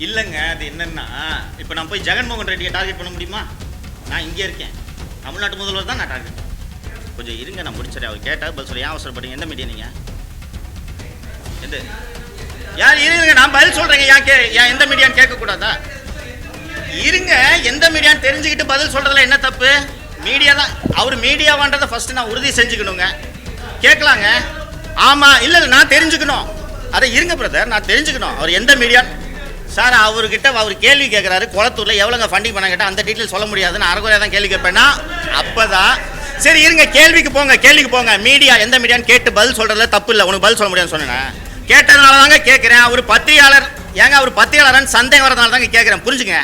இல்லைங்க, அது என்னன்னா இப்போ நான் போய் ஜெகன்மோகன் ரெட்டியை டார்கெட் பண்ண முடியுமா? நான் இங்கே இருக்கேன், தமிழ்நாட்டு முதல்வர் தான் நான் டார்கெட். கொஞ்சம் இருங்க, நான் முடிச்சிடறேன். அவர் கேட்டால் பதில் சொல்ல. ஏன் அவசரப்படுங்க? எந்த மீடியா நீங்கள்? எந்த யார்? இருங்க, நான் பதில் சொல்கிறேங்க. ஏன் எந்த மீடியான்னு கேட்கக்கூடாதா? இருங்க, எந்த மீடியான்னு தெரிஞ்சுக்கிட்டு பதில் சொல்கிறதுல என்ன தப்பு? மீடியா தான். அவர் மீடியாவான்றதை ஃபஸ்ட்டு நான் உறுதி செஞ்சுக்கணுங்க. கேட்கலாங்க. ஆமாம், இல்லை நான் தெரிஞ்சுக்கணும். அதை இருங்க பிரதர், நான் தெரிஞ்சுக்கணும் அவர் எந்த மீடியா. சார், அவர்கிட்ட அவர் கேள்வி கேட்குறாரு, குளத்தூரில் எவ்வளோங்க ஃபண்டிங் பண்ண கேட்டால் அந்த டீட்டெயில் சொல்ல முடியாது. நான் அரைக்குறையாக தான் கேள்வி கேட்பேன்னா அப்போ தான் சரி இருங்க, கேள்விக்கு போங்க. மீடியா எந்த மீடியான்னு கேட்டு பதில் சொல்கிறதுல தப்பு இல்லை. உனக்கு பதில் சொல்ல முடியாதுன்னு சொன்னேன். கேட்டதுனால தாங்க கேட்குறேன். அவர் பத்திரிகையாளர், ஏங்க அவர் பத்திரிகையாளர்னு சந்தேகம் வரதுனால தாங்க கேட்குறேன். புரிஞ்சுங்க.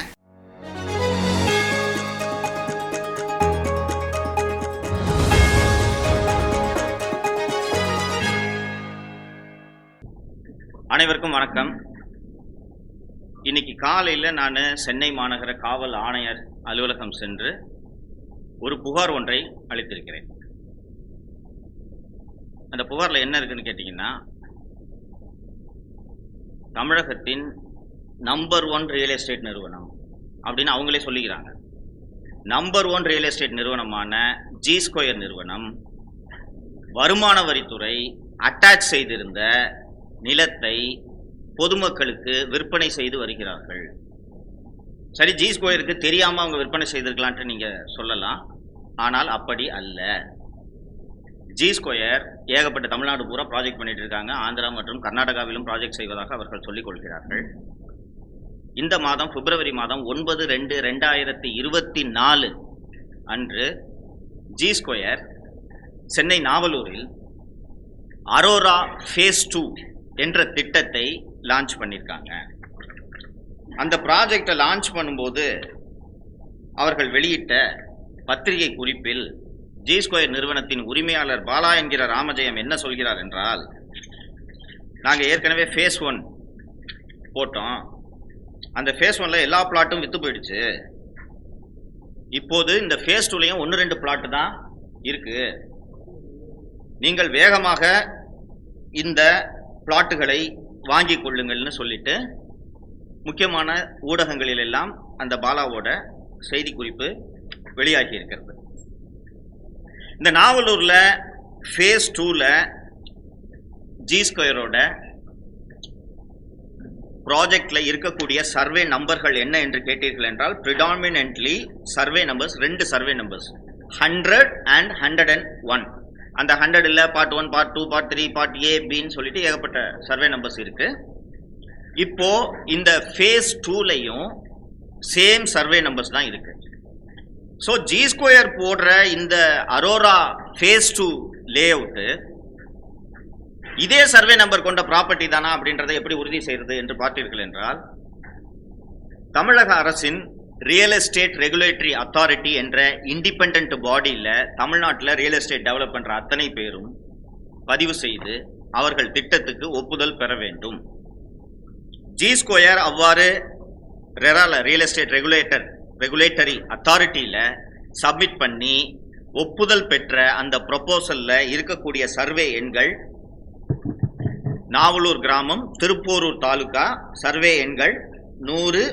அனைவருக்கும் வணக்கம். இன்னைக்கு காலையில் நான் சென்னை மாநகர காவல் ஆணையர் அலுவலகம் சென்று ஒரு புகார் ஒன்றை அளித்திருக்கிறேன். அந்த புகாரில் என்ன இருக்குன்னு கேட்டிங்கன்னா, தமிழகத்தின் நம்பர் 1 ரியல் எஸ்டேட் நிறுவனம் அப்படின்னு அவங்களே சொல்லிக்கிறாங்க. நம்பர் 1 ரியல் எஸ்டேட் நிறுவனமான ஜி ஸ்கொயர் நிறுவனம் வருமான வரித்துறை அட்டாச் செய்திருந்த நிலத்தை பொதுமக்களுக்கு விற்பனை செய்து வருகிறார்கள். சரி, ஜி ஸ்கொயருக்கு தெரியாமல் அவங்க விற்பனை செய்திருக்கலான்ட்டு நீங்கள் சொல்லலாம். ஆனால் அப்படி அல்ல. ஜி ஸ்கொயர் ஏகப்பட்ட தமிழ்நாடு பூரா ப்ராஜெக்ட் பண்ணிட்டு இருக்காங்க. ஆந்திரா மற்றும் கர்நாடகாவிலும் ப்ராஜெக்ட் செய்வதாக அவர்கள் சொல்லிக் கொள்கிறார்கள். இந்த மாதம் பிப்ரவரி மாதம் 9/2/2024 அன்று ஜி ஸ்கொயர் சென்னை நாவலூரில் அரோரா ஃபேஸ் 2 என்ற திட்டத்தை லான்ச் பண்ணியிருக்காங்க. அந்த ப்ராஜெக்டை லான்ச் பண்ணும்போது அவர்கள் வெளியிட்ட பத்திரிகை குறிப்பில் ஜி ஸ்கொயர் நிறுவனத்தின் உரிமையாளர் பாலா என்கிற ராமஜெயம் என்ன சொல்கிறார் என்றால், நாங்கள் ஏற்கனவே ஃபேஸ் 1 போட்டோம். அந்த ஃபேஸ் 1ல எல்லா பிளாட்டும் விற்று போயிடுச்சு. இப்போது இந்த ஃபேஸ் 2லையும் 1-2 பிளாட்டு தான் இருக்கு. நீங்கள் வேகமாக இந்த பிளாட்டுகளை வாங்கி கொள்ளுங்கள்னு சொல்லிட்டு முக்கியமான ஊடகங்களில் எல்லாம் அந்த பாலாவோட செய்தி குறிப்பு வெளியாகி இருக்கிறது. இந்த நாவலூர்ல ஃபேஸ் 2ல ஜி ஸ்கொயரோட ப்ராஜெக்ட்ல இருக்கக்கூடிய சர்வே நம்பர்கள் என்ன என்று கேட்டீர்கள் என்றால், predominantly survey numbers 2 survey numbers 100 and 101. அந்த 100ல் part 1, part 2, part 3, part A, பின்னு சொல்லிட்டு ஏகப்பட்ட சர்வே நம்பர்ஸ் இருக்கு. இப்போ இந்த ஃபேஸ் 2லையும் சேம் சர்வே நம்பர்ஸ் தான் இருக்கு. ஸோ ஜி ஸ்கொயர் போடுற இந்த அரோரா ஃபேஸ் 2 லே அவுட்டு இதே சர்வே நம்பர் கொண்ட ப்ராப்பர்ட்டி தானா அப்படின்றத எப்படி உறுதி செய்யறது என்று பார்த்தீர்கள் என்றால், தமிழக அரசின் ரியல் எஸ்டேட் ரெகுலேட்டரி அத்தாரிட்டி என்ற இண்டிபெண்ட் பாடியில் தமிழ்நாட்டில் ரியல் எஸ்டேட் டெவலப் பண்ணுற அத்தனை பேரும் பதிவு செய்து அவர்கள் திட்டத்துக்கு ஒப்புதல் பெற வேண்டும். ஜி ஸ்கொயர் அவ்வாறு ரெரால ரியல் எஸ்டேட் ரெகுலேட்டரி அத்தாரிட்டியில் சப்மிட் பண்ணி ஒப்புதல் பெற்ற அந்த ப்ரொபோசலில் இருக்கக்கூடிய சர்வே எண்கள் நாவலூர் கிராமம், திருப்போரூர் தாலுகா சர்வே எண்கள் 100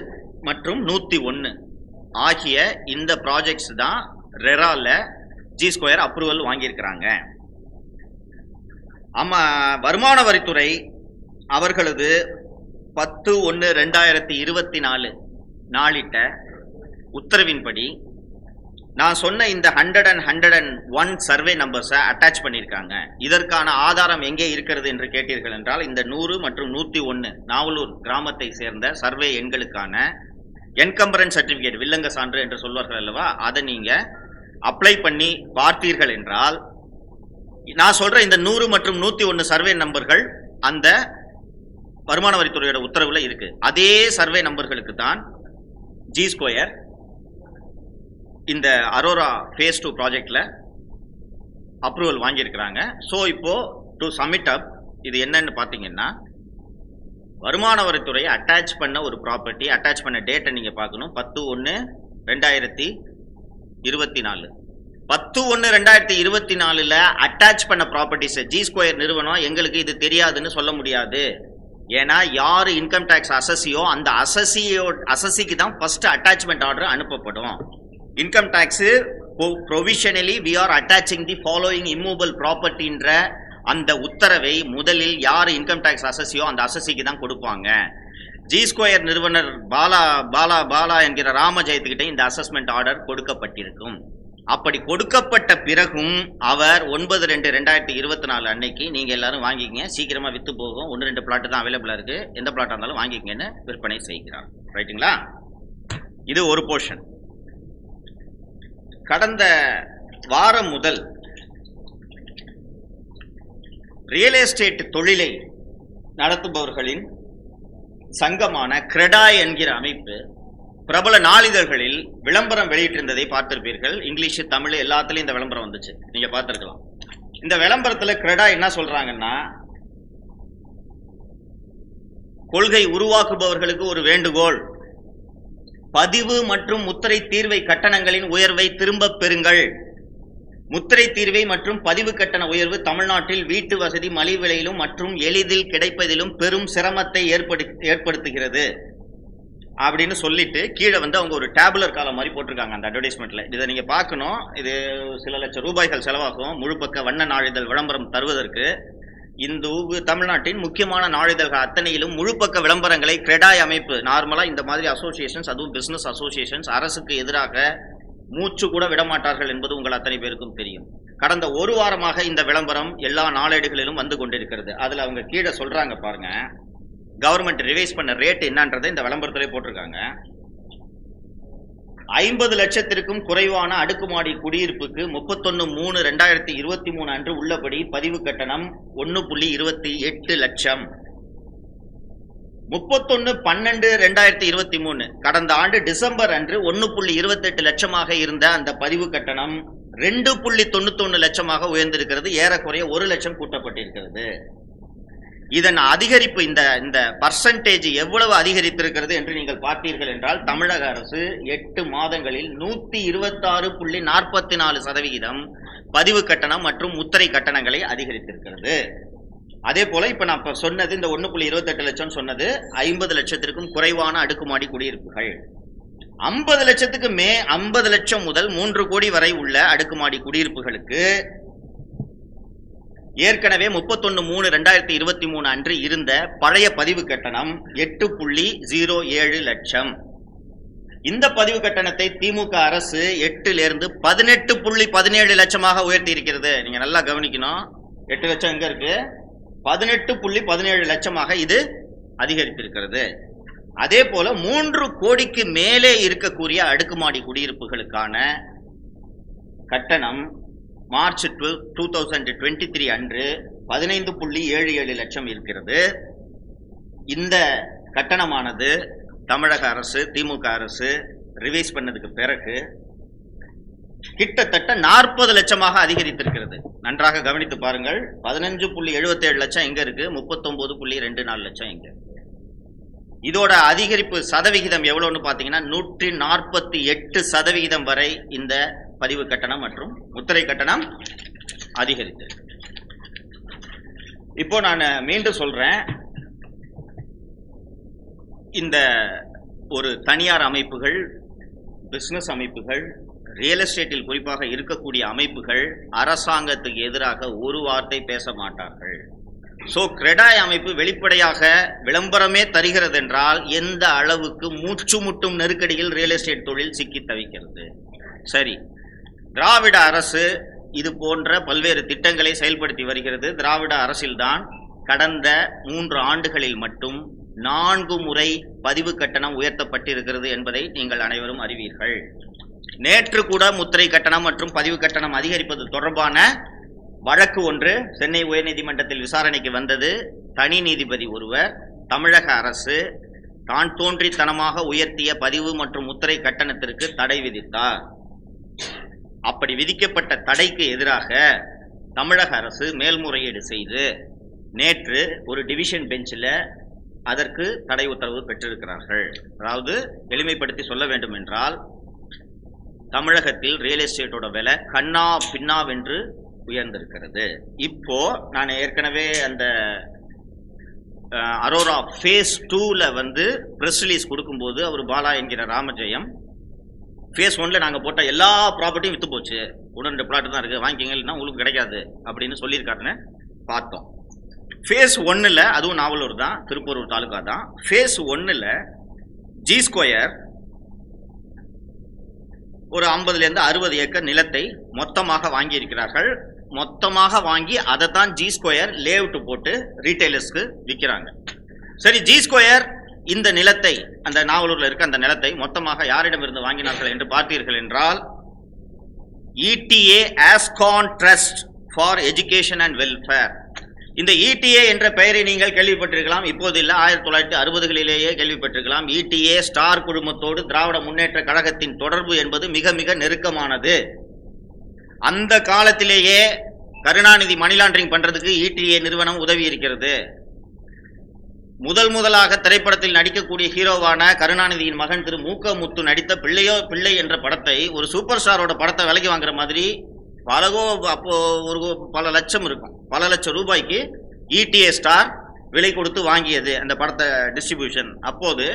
மற்றும் 101 ஆகிய இந்த ப்ராஜெக்ட்ஸ் தான் ரெரால ஜி ஸ்கொயர் அப்ரூவல் வாங்கியிருக்கிறாங்க. வருமான வரித்துறை அவர்களது 10/1/2024 நாளிட்ட உத்தரவின்படி நான் சொன்ன இந்த 100 and 101 சர்வே நம்பர்ஸை அட்டாச் பண்ணியிருக்காங்க. இதற்கான ஆதாரம் எங்கே இருக்கிறது என்று கேட்டீர்கள் என்றால், இந்த 100 மற்றும் 101 நாவலூர் கிராமத்தை சேர்ந்த சர்வே எண்களுக்கான என்கம்பரன்ஸ் சர்டிஃபிகேட், வில்லங்க சான்று என்று சொல்வார்கள் அல்லவா, அதை நீங்கள் அப்ளை பண்ணி பார்த்தீர்கள் என்றால், நான் சொல்கிற இந்த 100 மற்றும் 101 சர்வே நம்பர்கள் அந்த வருமான வரித்துறையோட உத்தரவில் இருக்கு. அதே சர்வே நம்பர்களுக்கு தான் ஜி ஸ்கொயர் இந்த அரோரா ஃபேஸ் 2 ப்ராஜெக்டில் அப்ரூவல் வாங்கியிருக்கிறாங்க. ஸோ இப்போது டு சப்மிட் அப் இது என்னன்னு பார்த்தீங்கன்னா, வருமான வரித்துறை அட்டாச் பண்ண ஒரு ப்ராப்பர்ட்டி, அட்டாச் பண்ண டேட்டை நீங்கள் பார்க்கணும். 10/1/2024 10/1/2024 அட்டாச் பண்ண ப்ராப்பர்ட்டிஸை ஜி ஸ்கொயர் நிறுவனம் எங்களுக்கு இது தெரியாதுன்னு சொல்ல முடியாது. ஏன்னா யாரு இன்கம் டேக்ஸ் அசஸியோ அந்த அசஸிக்கு தான் ஃபர்ஸ்ட் அட்டாச்மெண்ட் ஆர்டர் அனுப்பப்படும். Income tax provisionally we are attaching the following immovable ப்ராப்பர்ட்டின்ற அந்த உத்தரவை முதலில் யார் இன்கம் டேக்ஸ் அசஸியோ அந்த அசஸிக்கு தான் கொடுப்பாங்க. ஜி ஸ்கொயர் நிறுவனர் பாலா என்கிற ராமஜெயத்துக்கிட்ட இந்த அசஸ்மெண்ட் ஆர்டர் கொடுக்கப்பட்டிருக்கும். அப்படி கொடுக்கப்பட்ட பிறகும் அவர் 9/2/2024 அன்னைக்கு நீங்க எல்லாரும் வாங்கிக்கங்க, சீக்கிரமா வித்து போகும், 1-2 பிளாட் தான் அவைலபிளா இருக்கு, எந்த பிளாட்டா இருந்தாலும் வாங்கிக்கங்கன்னு விற்பனை செய்கிறார். ரைட்டுங்களா? இது ஒரு போர்ஷன். கடந்த வாரம் முதல் ரியல் எஸ்டேட் தொழிலை நடத்துபவர்களின் சங்கமான கிரெடாய் என்கிற அமைப்பு பிரபல நாளிதழ்களில் விளம்பரம் வெளியிட்டிருந்ததை பார்த்திருப்பீர்கள். இங்கிலீஷ், தமிழ் எல்லாத்துலயும் இந்த விளம்பரம் வந்துச்சு, நீங்க பார்த்திருக்கலாம். இந்த விளம்பரத்துல கிரெடாய் என்ன சொல்றாங்கன்னா, கொள்கை உருவாக்குபவர்களுக்கு ஒரு வேண்டுகோள், பதிவு மற்றும் முத்திரை தீர்வை கட்டணங்களின் உயர்வை திரும்ப பெறுங்கள். முத்திரை தீர்வை மற்றும் பதிவு கட்டண உயர்வு தமிழ்நாட்டில் வீட்டு வசதி மலிவு விலையிலும் மற்றும் எளிதில் கிடைப்பதிலும் பெரும் சிரமத்தை ஏற்படுத்துகிறது அப்படின்னு சொல்லிட்டு கீழே வந்து அவங்க ஒரு டேபுலர் காலம் மாதிரி போட்டிருக்காங்க அந்த அட்வர்டைஸ்மெண்ட்ல. இதை நீங்க பார்க்கணும். இது சில லட்சம் ரூபாய்கள் செலவாகும் முழு பக்க வண்ண நாளிதழ் விளம்பரம் தருவதற்கு. இந்த தமிழ்நாட்டின் முக்கியமான நாளிதழ்கள் அத்தனையிலும் முழு பக்க விளம்பரங்களை கிரெடாய் அமைப்பு, நார்மலா இந்த மாதிரி அசோசியேஷன்ஸ், அதுவும் பிசினஸ் அசோசியேஷன்ஸ் அரசுக்கு எதிராக மூச்சு கூட விடமாட்டார்கள் என்பது உங்கள் அத்தனை பேருக்கும் தெரியும். கடந்த ஒரு வாரமாக இந்த விளம்பரம் எல்லா நாளேடுகளிலும் வந்து கொண்டிருக்கிறது. அதுல அவங்க கீழே சொல்றாங்க பாருங்க, கவர்மெண்ட் ரிவைஸ் பண்ண ரேட் என்னன்றதை இந்த விளம்பரத்திலே போட்டிருக்காங்க. 50 லட்சத்திற்கும் குறைவான அடுக்குமாடி குடியிருப்புக்கு 31/3/2023 அன்று உள்ளபடி பதிவு கட்டணம் 1.28 லட்சம். 31/12/2023 கடந்த ஆண்டு டிசம்பர் அன்று 1.28 லட்சமாக இருந்த அந்த பதிவு கட்டணம் 2.91 லட்சமாக உயர்ந்திருக்கிறது. ஏறக்குறைய 1 லட்சம் கூட்டப்பட்டிருக்கிறது. இதன் அதிகரிப்பு, இந்த பர்சன்டேஜ் எவ்வளவு அதிகரித்திருக்கிறது என்று நீங்கள் பார்த்தீர்கள் என்றால், தமிழக அரசு 8 மாதங்களில் 126.44% பதிவு கட்டணம் மற்றும் முத்திரை கட்டணங்களை அதிகரித்திருக்கிறது. அதே போல இப்ப நான் சொன்னது, இந்த 1.28 லட்சம் சொன்னது 50 லட்சத்திற்கும் குறைவான அடுக்குமாடி குடியிருப்புகள். 50 லட்சத்துக்கு 50 லட்சம் முதல் 3 கோடி வரை உள்ள அடுக்குமாடி குடியிருப்புகளுக்கு ஏற்கனவே 31/3/2023 அன்று இருந்த பழைய பதிவு கட்டணம் 8.07 லட்சம். இந்த பதிவு கட்டணத்தை திமுக அரசு 8லிருந்து 18.17 லட்சமாக உயர்த்தி இருக்கிறது. நீங்க நல்லா கவனிக்கணும். 8 லட்சம் எங்க இருக்கு? 18.17 லட்சமாக இது அதிகரித்திருக்கிறது. அதே போல 3 கோடிக்கு மேலே இருக்கக்கூடிய அடுக்குமாடி குடியிருப்புகளுக்கான கட்டணம் மார்ச் 2023 அன்று 15.77 லட்சம் இருக்கிறது. இந்த கட்டணமானது தமிழக அரசு, திமுக அரசு ரிவைஸ் பண்ணதுக்கு பிறகு கிட்டத்தட்ட 40 லட்சமாக அதிகரித்திருக்கிறது. நன்றாக கவனித்து பாருங்கள். 15.77 லட்சம் எங்க இருக்கு? 39.24 லட்சம் எங்க? இதோட அதிகரிப்பு சதவிகிதம் எவ்வளவுன்னு பாத்தீங்கன்னா 148% வரை இந்த பதிவு கட்டணம் மற்றும் முத்திரை கட்டணம் அதிகரித்து. இப்போ நான் மீண்டும் சொல்றேன், இந்த ஒரு தனியார் அமைப்புகள், பிசினஸ் அமைப்புகள், ரியல் எஸ்டேட்டில் குறிப்பாக இருக்கக்கூடிய அமைப்புகள் அரசாங்கத்துக்கு எதிராக ஒரு வார்த்தை பேச மாட்டார்கள். சோ கிரெடாய் அமைப்பு வெளிப்படையாக விளம்பரமே தருகிறது என்றால் எந்த அளவுக்கு மூச்சு முட்டும் நெருக்கடியில் ரியல் எஸ்டேட் தொழில் சிக்கி தவிக்கிறது. சரி, திராவிட அரசு இது போன்ற பல்வேறு திட்டங்களை செயல்படுத்தி வருகிறது. திராவிட அரசில்தான் கடந்த 3 ஆண்டுகளில் மட்டும் 4 முறை பதிவு கட்டணம் உயர்த்தப்பட்டிருக்கிறது என்பதை நீங்கள் அனைவரும் அறிவீர்கள். நேற்று கூட முத்திரை கட்டணம் மற்றும் பதிவு கட்டணம் அதிகரிப்பது தொடர்பான வழக்கு ஒன்று சென்னை உயர்நீதிமன்றத்தில் விசாரணைக்கு வந்தது. தனி நீதிபதி ஒருவர் தமிழக அரசு தான் தோன்றித்தனமாக உயர்த்திய பதிவு மற்றும் முத்திரை கட்டணத்திற்கு தடை விதித்தார். அப்படி விதிக்கப்பட்ட தடைக்கு எதிராக தமிழக அரசு மேல்முறையீடு செய்து நேற்று ஒரு டிவிஷன் பெஞ்சில் அதற்கு தடை உத்தரவு பெற்றிருக்கிறார்கள். அதாவது எளிமைப்படுத்தி சொல்ல வேண்டும் என்றால், தமிழகத்தில் ரியல் எஸ்டேட்டோட விலை கண்ணா பின்னாவென்று உயர்ந்திருக்கிறது. இப்போ நான் ஏற்கனவே அந்த அரோரா ஃபேஸ் 2ல வந்து ப்ரெஸ் ரிலீஸ் கொடுக்கும்போது அவர் பாலா என்கிற ராமஜெயம் ஃபேஸ் 1ல நாங்கள் போட்ட எல்லா ப்ராப்பர்ட்டியும் விற்று போச்சு, ஒன்று 2 பிளாட் தான் இருக்குது, வாங்கிக்கிங்க, இல்லைன்னா உங்களுக்கு கிடைக்காது அப்படின்னு சொல்லியிருக்காருன்னு பார்த்தோம். ஃபேஸ் 1ல் அதுவும் நாவலூர் தான், திருப்பூர் தாலுகா தான். ஃபேஸ் 1ல் ஜி ஸ்கொயர் ஒரு 50லேருந்து 60 ஏக்கர் நிலத்தை மொத்தமாக வாங்கி இருக்கிறார்கள். மொத்தமாக வாங்கி அதை தான் ஜி ஸ்கொயர் லேஅவுட் போட்டு ரீட்டைலர்ஸ்க்கு விற்கிறாங்க. சரி, ஜி ஸ்கொயர் இந்த நிலத்தை, அந்த நாவலூர்ல இருக்க அந்த நிலத்தை மொத்தமாக யாரிடமிருந்து வாங்கினார்கள் என்று பார்த்தீர்கள் என்றால், ETA Ascon trust for education and welfare. இந்த இடிஏ என்ற பெயரை நீங்கள் கேள்விப்பட்டிருக்கலாம், இப்போது இல்லை, 1960களிலேயே கேள்விப்பட்டிருக்கலாம். இடிஏ ஸ்டார் குழுமத்தோடு திராவிட முன்னேற்ற கழகத்தின் தொடர்பு என்பது மிக மிக நெருக்கமானது. அந்த காலத்திலேயே கருணாநிதி மணி லாண்டரிங் பண்றதுக்கு இடிஏ நிறுவனம் உதவி இருக்கிறது. முதலாக திரைப்படத்தில் நடிக்கக்கூடிய ஹீரோவான கருணாநிதியின் மகன் திரு மூக்க முத்து நடித்த பிள்ளையோ பிள்ளை என்ற படத்தை ஒரு சூப்பர் ஸ்டாரோட படத்தை விலைக்கு வாங்குற மாதிரி அப்போ ஒரு பல லட்சம் இருக்கும், பல லட்சம் ரூபாய்க்கு இடிஏ ஸ்டார் விலை கொடுத்து வாங்கியது அந்த படத்தை டிஸ்ட்ரிபியூஷன். அப்போது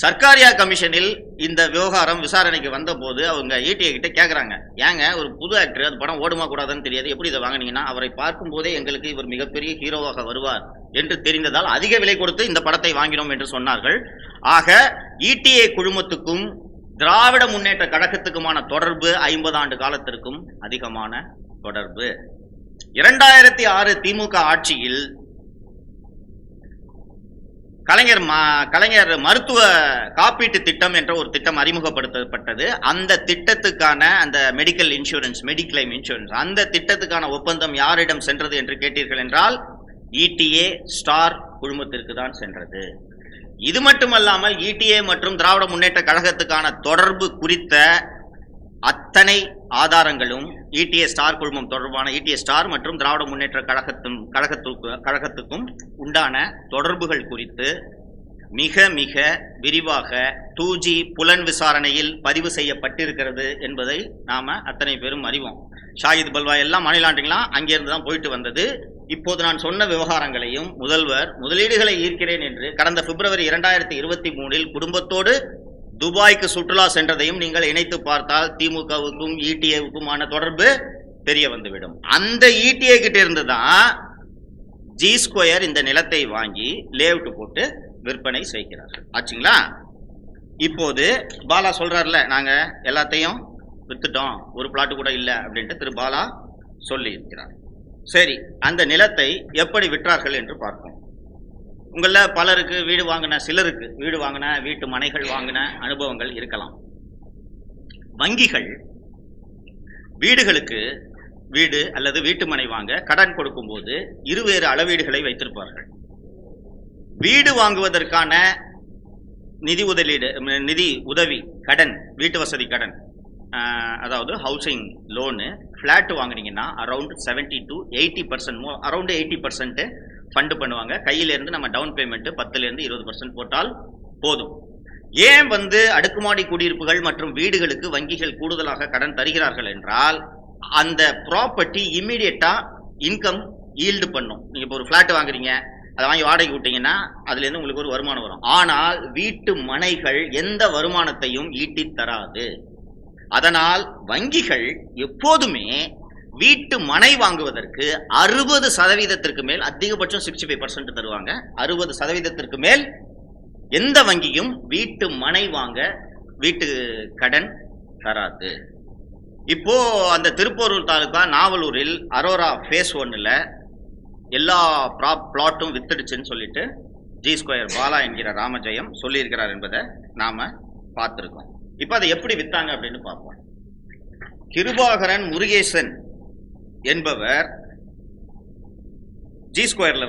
சர்க்காரியா கமிஷனில் இந்த விவகாரம் விசாரணைக்கு வந்த போது அவங்க இடிஏ கிட்ட கேட்குறாங்க, ஏங்க ஒரு புது ஆக்டர், அது படம் ஓடுமா கூடாதுன்னு தெரியாது, எப்படி இதை வாங்கினீங்கன்னா, அவரை பார்க்கும் போதே எங்களுக்கு இவர் மிகப்பெரிய ஹீரோவாக வருவார் என்று தெரிந்ததால் அதிக விலை கொடுத்து இந்த படத்தை வாங்கினோம் என்று சொன்னார்கள். ஆக இடிஏ குழுமத்துக்கும் திராவிட முன்னேற்ற கழகத்துக்குமான தொடர்பு 50 ஆண்டு காலத்திற்கும் அதிகமான தொடர்பு. 2006 திமுக ஆட்சியில் கலைஞர் மருத்துவ காப்பீட்டு திட்டம் என்ற ஒரு திட்டம் அறிமுகப்படுத்தப்பட்டது. அந்த திட்டத்துக்கான அந்த மெடிக்கல் இன்சூரன்ஸ், மெடிக்ளைம் இன்சூரன்ஸ், அந்த திட்டத்துக்கான ஒப்பந்தம் யாரிடம் சென்றது என்று கேட்டீர்கள் என்றால் இடிஏ ஸ்டார் குழுமத்திற்கு தான் சென்றது. இது மட்டுமல்லாமல் இடிஏ மற்றும் திராவிட முன்னேற்ற கழகத்துக்கான தொடர்பு குறித்த அத்தனை ஆதாரங்களும் இடிஏ ஸ்டார் குழுமம் தொடர்பான இடிஏ ஸ்டார் மற்றும் திராவிட முன்னேற்ற கழகத்துக்கும் உண்டான தொடர்புகள் குறித்து மிக மிக விரிவாக 2G புலன் விசாரணையில் பதிவு செய்யப்பட்டிருக்கிறது என்பதை நாம அத்தனை பேரும் அறிவோம். ஷாஹித் பல்வா எல்லாம் மணி லாண்டரிங்லாம் அங்கிருந்து தான் போயிட்டு வந்தது. இப்போது நான் சொன்ன விவகாரங்களையும் முதல்வர் முதலீடுகளை ஈர்க்கிறேன் என்று கடந்த பிப்ரவரி 2023 குடும்பத்தோடு துபாய்க்கு சுற்றுலா சென்றதையும் நீங்கள் இணைத்து பார்த்தால் திமுகவுக்கும் இடிஏவுக்குமான தொடர்பு தெரிய வந்துவிடும். அந்த இடிஏ கிட்ட இருந்து தான் ஜி ஸ்கொயர் இந்த நிலத்தை வாங்கி லேஅவுட் போட்டு விற்பனை செய்கிறார்கள். ஆச்சுங்களா? இப்போது பாலா சொல்றாருல, நாங்க எல்லாத்தையும் வித்துட்டோம், ஒரு பிளாட்டு கூட இல்லை அப்படின்ட்டு திரு பாலா சொல்லி இருக்கிறார். சரி, அந்த நிலத்தை எப்படி விற்றார்கள் என்று பார்ப்போம். உங்களில் பலருக்கு வீடு வாங்கின, சிலருக்கு வீடு வாங்கின, வீட்டு மனைகள் வாங்கின அனுபவங்கள் இருக்கலாம். வங்கிகள் வீடுகளுக்கு வீடு அல்லது வீட்டு மனை வாங்க கடன் கொடுக்கும் போது இருவேறு அளவீடுகளை வைத்திருப்பார்கள். வீடு வாங்குவதற்கான நிதி உதவி கடன், வீட்டு வசதி கடன், அதாவது ஹவுசிங் லோனு, ஃப்ளாட் வாங்குனீங்கன்னா அரௌண்ட் 70 to 80%, அரௌண்ட் 80% ஃபண்டு பண்ணுவாங்க. கையிலேருந்து நம்ம டவுன் பேமெண்ட் 10% 20% போட்டால் போதும். ஏன் அடுக்குமாடி குடியிருப்புகள் மற்றும் வீடுகளுக்கு வங்கிகள் கூடுதலாக கடன் தருகிறார்கள் என்றால், அந்த ப்ராப்பர்ட்டி இம்மிடியட்டா இன்கம் ஈல்டு பண்ணும். நீங்க இப்போ ஒரு ஃபிளாட் வாங்குறீங்க, அதை வாங்கி வாடகை விட்டீங்கன்னா அதுலேருந்து உங்களுக்கு ஒரு வருமானம் வரும். ஆனால் வீட்டு மனைகள் எந்த வருமானத்தையும் ஈட்டி தராது. அதனால் வங்கிகள் எப்போதுமே வீட்டு மனை வாங்குவதற்கு 60% மேல், அதிகபட்சம் 65% தருவாங்க. 60% மேல் எந்த வங்கியும் வீட்டு மனை வாங்க வீட்டு கடன் தராது. இப்போ அந்த திருப்பூர் தாலுகா நாவலூரில் அரோரா ஃபேஸ் 1ல் எல்லா பிளாட்டும் வித்துடுச்சுன்னு சொல்லிட்டு ஜி ஸ்கொயர் பாலா என்கிற ராமஜெயம் சொல்லியிருக்கிறார் என்பதை நாம பார்த்துருக்கோம். இப்போ அதை எப்படி வித்தாங்க அப்படின்னு பார்ப்போம். கிருபாகரன் முருகேசன் என்பவர் ஜி ஸ்கொயர்ல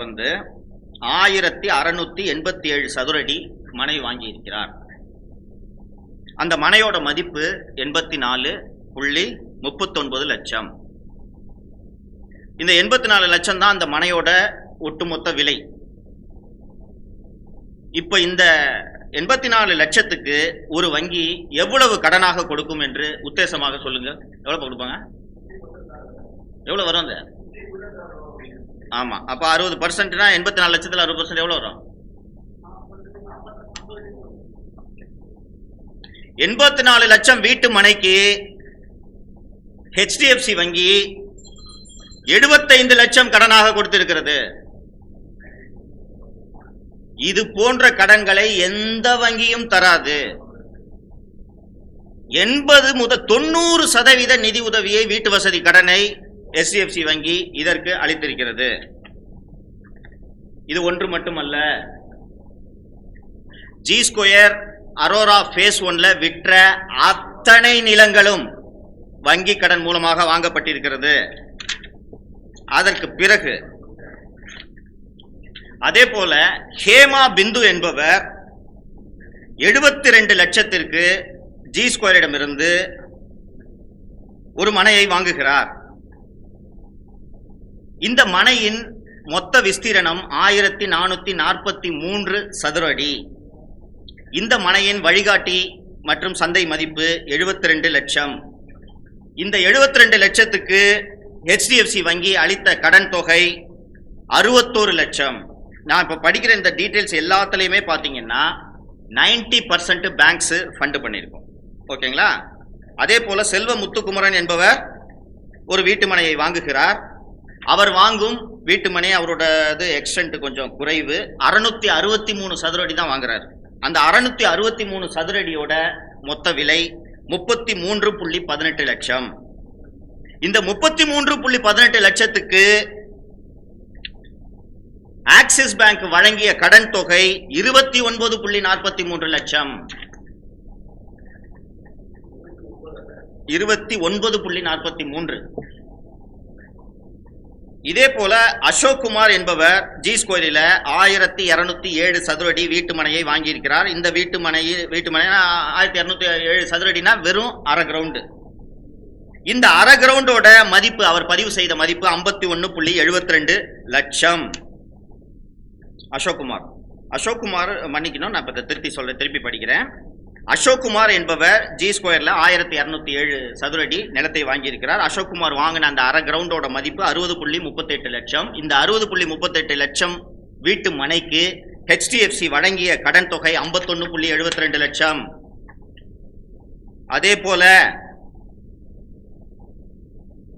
1687 சதுரடி மனை வாங்கி இருக்கிறார். அந்த மனையோட மதிப்பு 84.39 லட்சம். இந்த 84 லட்சம் தான் அந்த மனையோட ஒட்டுமொத்த விலை. இப்ப இந்த 84 லட்சத்துக்கு ஒரு வங்கி எவ்வளவு கடனாக கொடுக்கும் என்று உத்தேசமாக சொல்லுங்க. எவ்வளவு கொடுப்பாங்க? எவ்வளவு வரும்? ஆமா, அப்ப 60%னா 84 லட்சத்துல 60% எவ்வளவு வரும்? $84 லட்சம் வீட்டு மனைக்கு HDFC வங்கி 75 லட்சம் கடனாக கொடுத்திருக்கிறது. இது போன்ற கடன்களை எந்த வங்கியும் தராது. 80 முதல் 90% நிதி உதவியை வீட்டு வசதி கடனை HDFC வங்கி இதற்கு அளித்திருக்கிறது. இது ஒன்று மட்டுமல்ல, G ஸ்கொயர் அரோரா ஃபேஸ் 1ல விற்ற அத்தனை நிலங்களும் வங்கி கடன் மூலமாக வாங்கப்பட்டிருக்கிறது. அதற்கு பிறகு அதே போல ஹேமா பிந்து என்பவர் 72 லட்சத்திற்கு G ஸ்கொயரிடமிருந்து ஒரு மனையை வாங்குகிறார். இந்த மனையின் மொத்த விஸ்தீரணம் 1443 சதுர அடி. இந்த மனையின் வழிகாட்டி மற்றும் சந்தை மதிப்பு 72 லட்சம். இந்த 72 லட்சத்துக்கு HDFC வங்கி அளித்த கடன் தொகை 61 லட்சம். நான் இப்போ படிக்கிற இந்த டீட்டெயில்ஸ் எல்லாத்துலேயுமே பார்த்தீங்கன்னா 90% பேங்க்ஸ் ஃபண்டு பண்ணியிருக்கோம். ஓகேங்களா? அதே போல செல்வ முத்துக்குமரன் என்பவர் ஒரு வீட்டு மனையை வாங்குகிறார். அவர் வாங்கும் வீட்டு மனை அவரோட எக்ஸ்டென்ட் கொஞ்சம் குறைவு, 663 சதுர அடி தான் வாங்குறாரு. அந்த 663 சதுர அடியோட மொத்த விலை 33.18 லட்சம். இந்த 33.18 லட்சத்துக்கு ஆக்சிஸ் பேங்க் வழங்கிய கடன் தொகை 29.43 லட்சம். 29.43. இதே போல அசோக் குமார் என்பவர் G ஸ்கொயரில் 1207 சதுர அடி வீட்டு மனையை வாங்கியிருக்கிறார். இந்த வீட்டு மனை 1207 சதுர அடினா வெறும் அரை கிரவுண்டு. இந்த அரை கிரவுண்டோட மதிப்பு அவர் பதிவு செய்த மதிப்பு 51.72 லட்சம். அசோக் குமார் மன்னிக்கணும், நான் இப்போ திருப்பி படிக்கிறேன். அசோக் குமார் என்பவர் G ஸ்கொயர்ல 1207 சதுர அடி நிலத்தை வாங்கியிருக்கிறார். அசோக் குமார் வாங்கின அந்த அரை கிரவுண்டோட மதிப்பு 60.38 லட்சம். இந்த 60.38 லட்சம் வீட்டு மனைக்கு HDFC வழங்கிய கடன் தொகை 51.72 லட்சம். அதே போல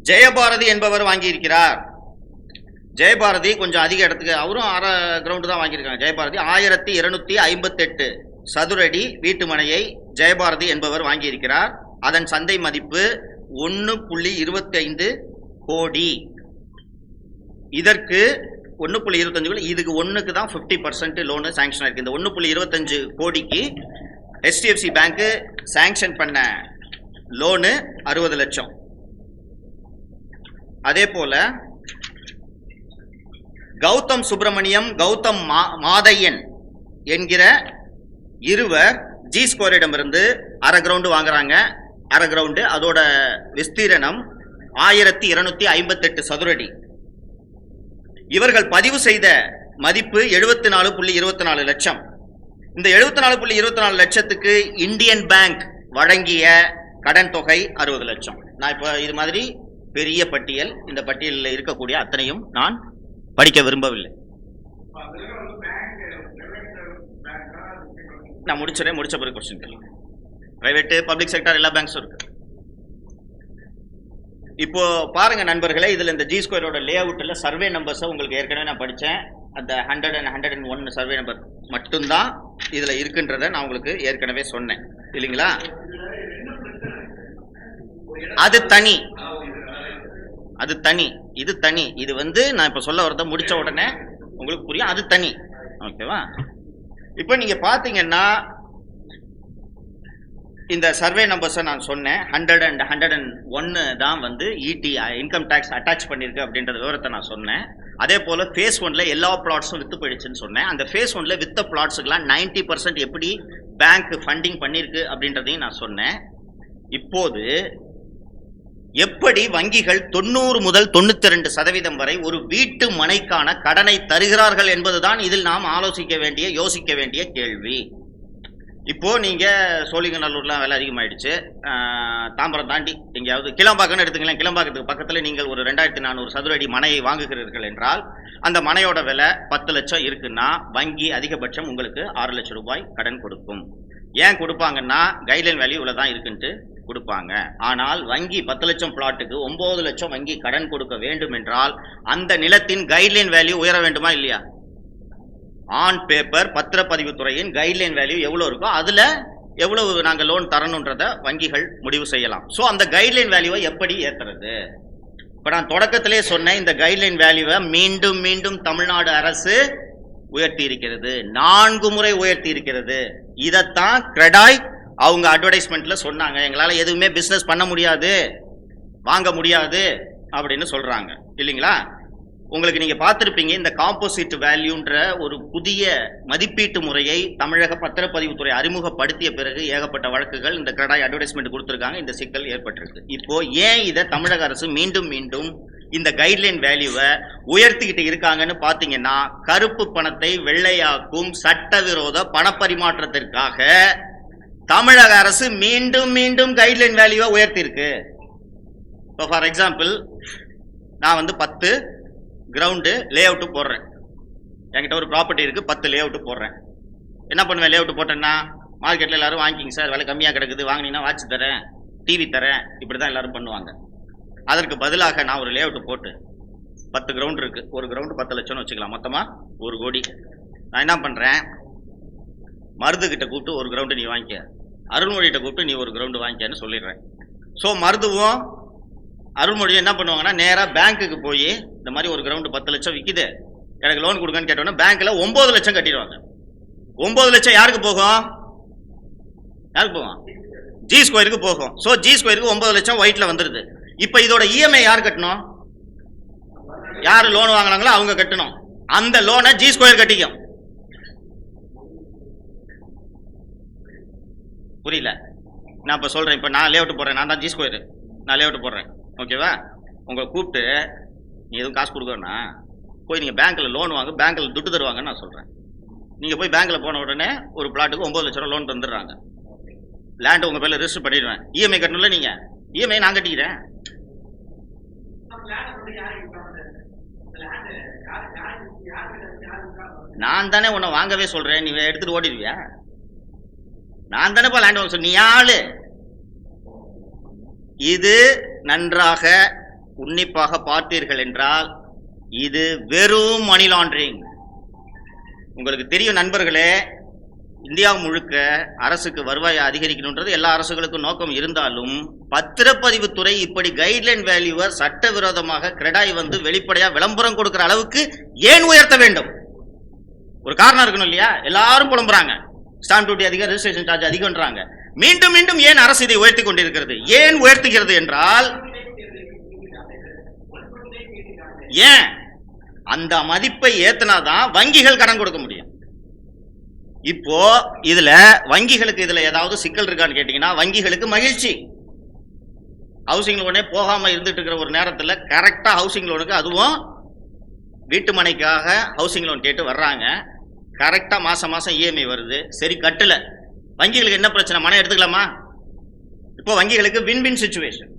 ஜெயபாரதி என்பவர் வாங்கியிருக்கிறார். ஜெயபாரதி கொஞ்சம் அதிக இடத்துக்கு, அவரும் அரை கிரவுண்டு தான் வாங்கியிருக்காங்க. ஜெயபாரதி 1258 சதுர அடி வீட்டு மனையை ஜெயபாரதி என்பவர் வாங்கியிருக்கிறார். அதன் சந்தை மதிப்பு 1.25 கோடி. இதற்கு 1.25 கோடி, இதுக்கு ஒன்றுக்கு தான் 50% லோனு சாங்ஷன் இருக்கு. இந்த 1.25 கோடிக்கு HDFC பேங்க் சாங்ஷன் பண்ண லோனு 60 லட்சம். அதே போல கௌதம் சுப்பிரமணியம், கௌதம் மாதையன் என்கிற இருவர் G ஸ்கொயரிடமிருந்து அரை கிரவுண்டு வாங்குறாங்க. அரை கிரவுண்டு அதோட விஸ்தீரணம் 1258 சதுர அடி. இவர்கள் பதிவு செய்த மதிப்பு 74.24 லட்சம். இந்த 74.24 லட்சத்துக்கு இந்தியன் பேங்க் வழங்கிய கடன் தொகை 60 லட்சம். நான் இப்போ இது மாதிரி பெரிய பட்டியல், இந்த பட்டியலில் இருக்கக்கூடிய அத்தனையும் நான் படிக்க விரும்பவில்லை. நான் முடிச்ச பிறகு கொஸ்டின் கேளுங்க. பிரைவேட், பப்ளிக் செக்டர் எல்லா பேங்க்ஸும் இருக்கு. இப்போ பாருங்க நண்பர்களே, இதுல இந்த G ஸ்கொயரோட லே அவுட்ல சர்வே நம்பர்ஸை உங்களுக்கு ஏற்கனவே நான் படித்தேன். அந்த 100 and 101 சர்வே நம்பர் மட்டும்தான் இதுல இருக்குன்றத நான் உங்களுக்கு ஏற்கனவே சொன்னேன் இல்லைங்களா? அது தனி, இது தனி. இது நான் இப்ப சொல்ல வரத முடிச்ச உடனே உங்களுக்கு புரியும், அது தனி. ஓகேவா? இப்போ நீங்க பாத்தீங்கன்னா இந்த சர்வே நம்பர்ஸை நான் சொன்னேன். 100 and 101 தான் ET இன்கம் டேக்ஸ் அட்டாச் பண்ணிருக்கு அப்படின்ற விவரத்தை நான் சொன்னேன். அதே போல ஃபேஸ் 1ல எல்லா பிளாட்ஸும் வித்து போயிடுச்சுன்னு சொன்னேன். அந்த ஃபேஸ் 1ல வித்த பிளாட்ஸுக்கெல்லாம் 90% எப்படி பேங்க் ஃபண்டிங் பண்ணிருக்கு அப்படின்றதையும் நான் சொன்னேன். இப்போது எப்படி வங்கிகள் 90 முதல் 92% வரை ஒரு வீட்டு மனைக்கான கடனை தருகிறார்கள் என்பதுதான் இதில் நாம் யோசிக்க வேண்டிய கேள்வி. இப்போ நீங்க சோழிங்கநல்லூர்லாம் விலை அதிகமாயிடுச்சு. தாம்பரம் தாண்டி எங்கேயாவது கிளம்பாக்கன்னு எடுத்துக்கலாம். கிளம்பாக்கத்துக்கு பக்கத்தில் நீங்கள் ஒரு 2400 சதுர அடி மனையை வாங்குகிறீர்கள் என்றால் அந்த மனையோட விலை 10 லட்சம் இருக்குன்னா வங்கி அதிகபட்சம் உங்களுக்கு 6 லட்சம் ரூபாய் கடன் கொடுக்கும். ஏன் கொடுப்பாங்கன்னா கைட்லைன் வேல்யூ இவ்வளவுதான் இருக்குன்ட்டு கொடுப்பாங்க. ஆனால் வங்கி 10 லட்சம் பிளாட்டுக்கு 9 லட்சம் வங்கி கடன் கொடுக்க வேண்டும் என்றால் அந்த நிலத்தின் கைட்லைன் வேல்யூ உயர வேண்டுமா இல்லையா? ஆன் பேப்பர் பத்திரப்பதிவு துறையின் கைட்லைன் வேல்யூ எவ்வளவு இருக்கோ அதுல எவ்வளவு நாங்கள் லோன் தரணுன்றத வங்கிகள் முடிவு செய்யலாம். ஸோ அந்த கைட்லைன் வேல்யூவை எப்படி ஏத்துறது? இப்ப நான் தொடக்கத்திலே சொன்ன இந்த கைட்லைன் வேல்யூவை மீண்டும் மீண்டும் தமிழ்நாடு அரசு உயர்த்தி இருக்கிறது, 4 முறை உயர்த்தி இருக்கிறது. இதைத்தான் கிரெடாய் அவங்க அட்வர்டைஸ்மெண்ட்ல சொன்னாங்க. எங்களால எதுவுமே பிசினஸ் பண்ண முடியாது, வாங்க முடியாது அப்படின்னு சொல்றாங்க இல்லைங்களா? உங்களுக்கு நீங்க பார்த்திருப்பீங்க, இந்த காம்போசிட் வேல்யூன்ற ஒரு புதிய மதிப்பீட்டு முறையை தமிழக பத்திரப்பதிவுத்துறை அறிமுகப்படுத்திய பிறகு ஏகப்பட்ட வழக்குகள் இந்த கிரெடாய் அட்வர்டைஸ்மெண்ட் கொடுத்திருக்காங்க. இந்த சிக்கல் ஏற்பட்டிருக்கு. இப்போ ஏன் இதை தமிழக அரசு மீண்டும் மீண்டும் இந்த கைட்லைன் வேல்யூவை உயர்த்திக்கிட்டு இருக்காங்கன்னு பாத்தீங்கன்னா, கருப்பு பணத்தை வெள்ளையாக்கும் சட்டவிரோத பணப்பரிமாற்றத்திற்காக தமிழக அரசு மீண்டும் மீண்டும் கைட்லைன் வேல்யூவை உயர்த்தி இருக்கு. இப்போ ஃபார் எக்ஸாம்பிள், நான் வந்து 10 கிரவுண்டு லே அவுட்டு போடுறேன். என்கிட்ட ஒரு ப்ராப்பர்ட்டி இருக்கு, 10 லே அவுட்டு போடுறேன். என்ன பண்ணுவேன்? லே அவுட்டு போட்டேன்னா மார்க்கெட்டில் எல்லாரும் வாங்கிக்கிங்க சார், விலை கம்மியாக கிடக்குது, வாங்கினீங்கன்னா வாட்ச் தரேன், டிவி தரேன், இப்படி தான் எல்லாரும் பண்ணுவாங்க. அதற்கு பதிலாக நான் ஒரு லே அவுட்டு போட்டு 10 கிரவுண்ட் இருக்கு, ஒரு கிரவுண்டு 10 லட்சம்னு வச்சுக்கலாம், மொத்தமாக 1 கோடி. நான் என்ன பண்ணுறேன்? மருதுகிட்ட கூப்பிட்டு ஒரு கிரவுண்டு நீ வாங்கிக்க, அருள்மொழிகிட்ட கூப்பிட்டு நீ ஒரு கிரவுண்டு வாங்கிக்கன்னு சொல்லிடுறேன். ஸோ மருதுவும் அருள்மொழியும் என்ன பண்ணுவாங்கன்னா நேராக பேங்க்குக்கு போய் இந்த மாதிரி ஒரு கிரவுண்டு 10 லட்சம் விற்கிது, எனக்கு லோன் கொடுங்கன்னு கேட்டோன்னா பேங்க்ல 9 லட்சம் கட்டிடுவாங்க. 9 லட்சம் யாருக்கு போகும்? யாருக்கு போகும்? ஜி ஸ்கொயருக்கு போகும். ஸோ ஜி ஸ்கொயருக்கு 9 லட்சம் ஒயிட்ல வந்துருது. இப்போ இதோட இஎம்ஐ யார் கட்டணும்? யார் லோன் வாங்கினாங்களோ அவங்க கட்டணும். அந்த லோனை ஜி ஸ்கொயர் கட்டிக்கும். புரியல? நான் இப்போ சொல்றேன், இப்போ நான் லே அவுட் போடுறேன், நான் தான் ஜி ஸ்கொயர், நான் லே அவுட் போடுறேன், ஓகேவா? உங்களை கூப்பிட்டு நீ எதுவும் காசு கொடுக்கணும்னா போய் நீங்கள் பேங்க்கில் லோன் வாங்க, பேங்க்கில் துட்டு தருவாங்கன்னு நான் சொல்கிறேன். நீங்கள் போய் பேங்க்கில் போன உடனே ஒரு பிளாட்டுக்கு 9 லட்ச ரூபா லோன் தந்துடுறாங்க. லேண்டு உங்கள் பேரில் ரெஜிஸ்டர் பண்ணிடுவேன். இஎம்ஐ கட்டணும்ல, நீங்கள் இஎம்ஐ நான் கட்டிக்கிறேன். நான் தானே உன்னை வாங்கவே சொல்கிறேன், நீ எடுத்துகிட்டு ஓடிடுவியா? நான் தானேப்பா லேண்ட் வாங்க சொல்ல, நீ ஆளு. இது நன்றாக உன்னிப்பாக பார்த்தீர்கள் என்றால் இது வெறும் மணி லாண்டரிங். உங்களுக்கு தெரியும் நண்பர்களே, இந்தியா முழுக்க அரசுக்கு வருவாயை அதிகரிக்கணுன்றது எல்லா அரசுகளுக்கும் நோக்கம் இருந்தாலும் பத்திரப்பதிவுத்துறை இப்படி கைட்லைன் வேல்யூவை சட்டவிரோதமாக கிரெடாய் வந்து வெளிப்படையா விளம்பரம் கொடுக்கிற அளவுக்கு ஏன் உயர்த்த வேண்டும்? ஒரு காரணம் இருக்கணும் இல்லையா? எல்லாரும் புலம்புறாங்க, ஸ்டாம்ப் டியூட்டி அதிகம், ரெஜிஸ்ட்ரேஷன் சார்ஜ் அதிகம்ன்றாங்க. மீண்டும் மீண்டும் ஏன் அரசு இதை உயர்த்தி கொண்டிருக்கிறது? ஏன் உயர்த்துகிறது என்றால், ஏன் அந்த மதிப்பை ஏத்தினாதான் வங்கிகள் கடன் கொடுக்க முடியும். இப்போ இதுல வங்கிகளுக்கு இதுல ஏதாவது சிக்கல் இருக்கான்னு கேட்டீங்கன்னா, வங்கிகளுக்கு மகிழ்ச்சி. ஹவுசிங் லோனே போகாம இருந்துட்டு இருக்கிற ஒரு நேரத்துல கரெக்டா ஹவுசிங் லோனுக்கு, அதுவும் வீட்டு மனைக்காக ஹவுசிங் லோன் கேட்டு வர்றாங்க. கரெக்டா மாசம் மாசம் இஎம்ஐ வருது, சரி கட்டல. வங்கிகளுக்கு என்ன பிரச்சனை? மனை எடுத்துக்கலாமா? இப்போ வங்கிகளுக்கு வின் வின் சிச்சுவேஷன்.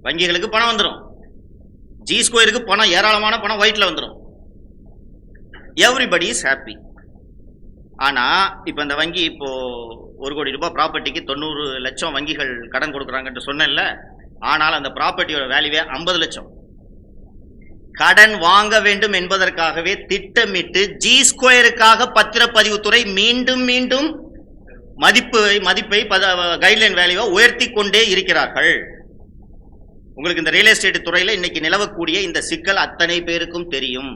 வங்கிகளுக்கு பணம் வந்துடும், ஜி ஸ்கொயருக்கு பணம், ஏராளமான பணம் ஒயிட்ல வந்துடும், எவ்ரிபடி இஸ் ஹாப்பி. ஆனா இப்ப இந்த வங்கி இப்போ 1 கோடி ரூபாய் ப்ராப்பர்ட்டிக்கு 90 லட்சம் வங்கிகள் கடன் கொடுக்குறாங்கன்னு சொன்னேன்ல. ஆனால் அந்த ப்ராப்பர்ட்டியோட வேல்யூவே 50 லட்சம். கடன் வாங்க வேண்டும் என்பதற்காகவே திட்டமிட்டு ஜி ஸ்கொயருக்காக பத்திரப்பதிவுத்துறை மீண்டும் மீண்டும் மதிப்பை கைட்லைன் வேல்யூவை உயர்த்தி கொண்டே இருக்கிறார்கள். உங்களுக்கு இந்த ரியல் எஸ்டேட் துறையில இன்னைக்கு நிலவக்கூடிய இந்த சிக்கல் அத்தனை பேருக்கும் தெரியும்.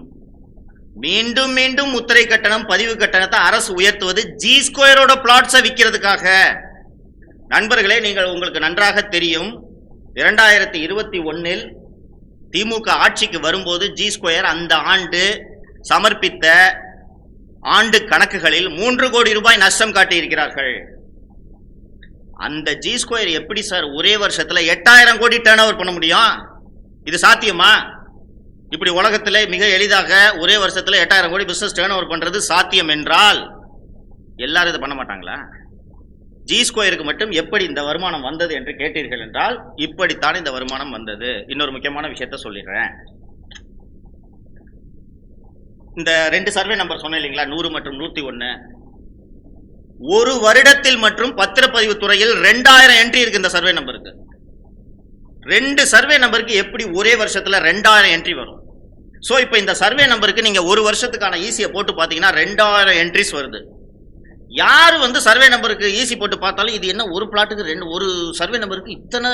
மீண்டும் மீண்டும் முத்திரை கட்டணம், பதிவு கட்டணத்தை அரசு உயர்த்துவது ஜி ஸ்கொயரோட பிளாட்ஸை விற்கிறதுக்காக. நண்பர்களே, நீங்கள் உங்களுக்கு நன்றாக தெரியும், 2021 திமுக ஆட்சிக்கு வரும்போது ஜி ஸ்கொயர் அந்த ஆண்டு சமர்ப்பித்த ஆண்டு கணக்குகளில் 3 கோடி ரூபாய் நஷ்டம் காட்டி இருக்கிறார்கள். அந்த ஜி ஸ்கொயர் எப்படி சார் ஒரே வருஷத்துல 8000 கோடி டர்ன் ஓவர் பண்ண முடியும்? இது சாத்தியமா? இப்படி உலகத்திலே மிக எளிதாக ஒரே வருஷத்துல 8000 கோடி பிசினஸ் டர்ன் ஓவர் பண்றது சாத்தியம் என்றால் எல்லாரும் இதை பண்ண மாட்டாங்களா? ஜி ஸ்கொயருக்கு மட்டும் எப்படி இந்த வருமானம் வந்தது என்று கேட்டீர்கள் என்றால் இப்படித்தான் இந்த வருமானம் வந்தது. இன்னொரு முக்கியமான விஷயத்தை சொல்லிடுறேன். இந்த 2 சர்வே நம்பர் சொன்னேன் இல்லைங்களா, 100 மற்றும் 101. ஒரு வருடத்தில் மற்றும் பத்திரப்பதிவு துறையில் 2000 என்ட்ரி இருக்கு இந்த சர்வே நம்பருக்கு. 2 சர்வே நம்பருக்கு எப்படி ஒரே வருஷத்துல 2000 என்ட்ரி வரும்? சோ இப்போ இந்த சர்வே நம்பருக்கு நீங்க ஒரு வருஷத்துக்கான ஈஸியை போட்டு பாத்தீங்கன்னா 2000 என்ட்ரிஸ் வருது. யாரு சர்வே நம்பருக்கு ஈஸி போட்டு பார்த்தாலும் இது என்ன ஒரு பிளாட்டுக்கு ஒரு சர்வே நம்பருக்கு இத்தனை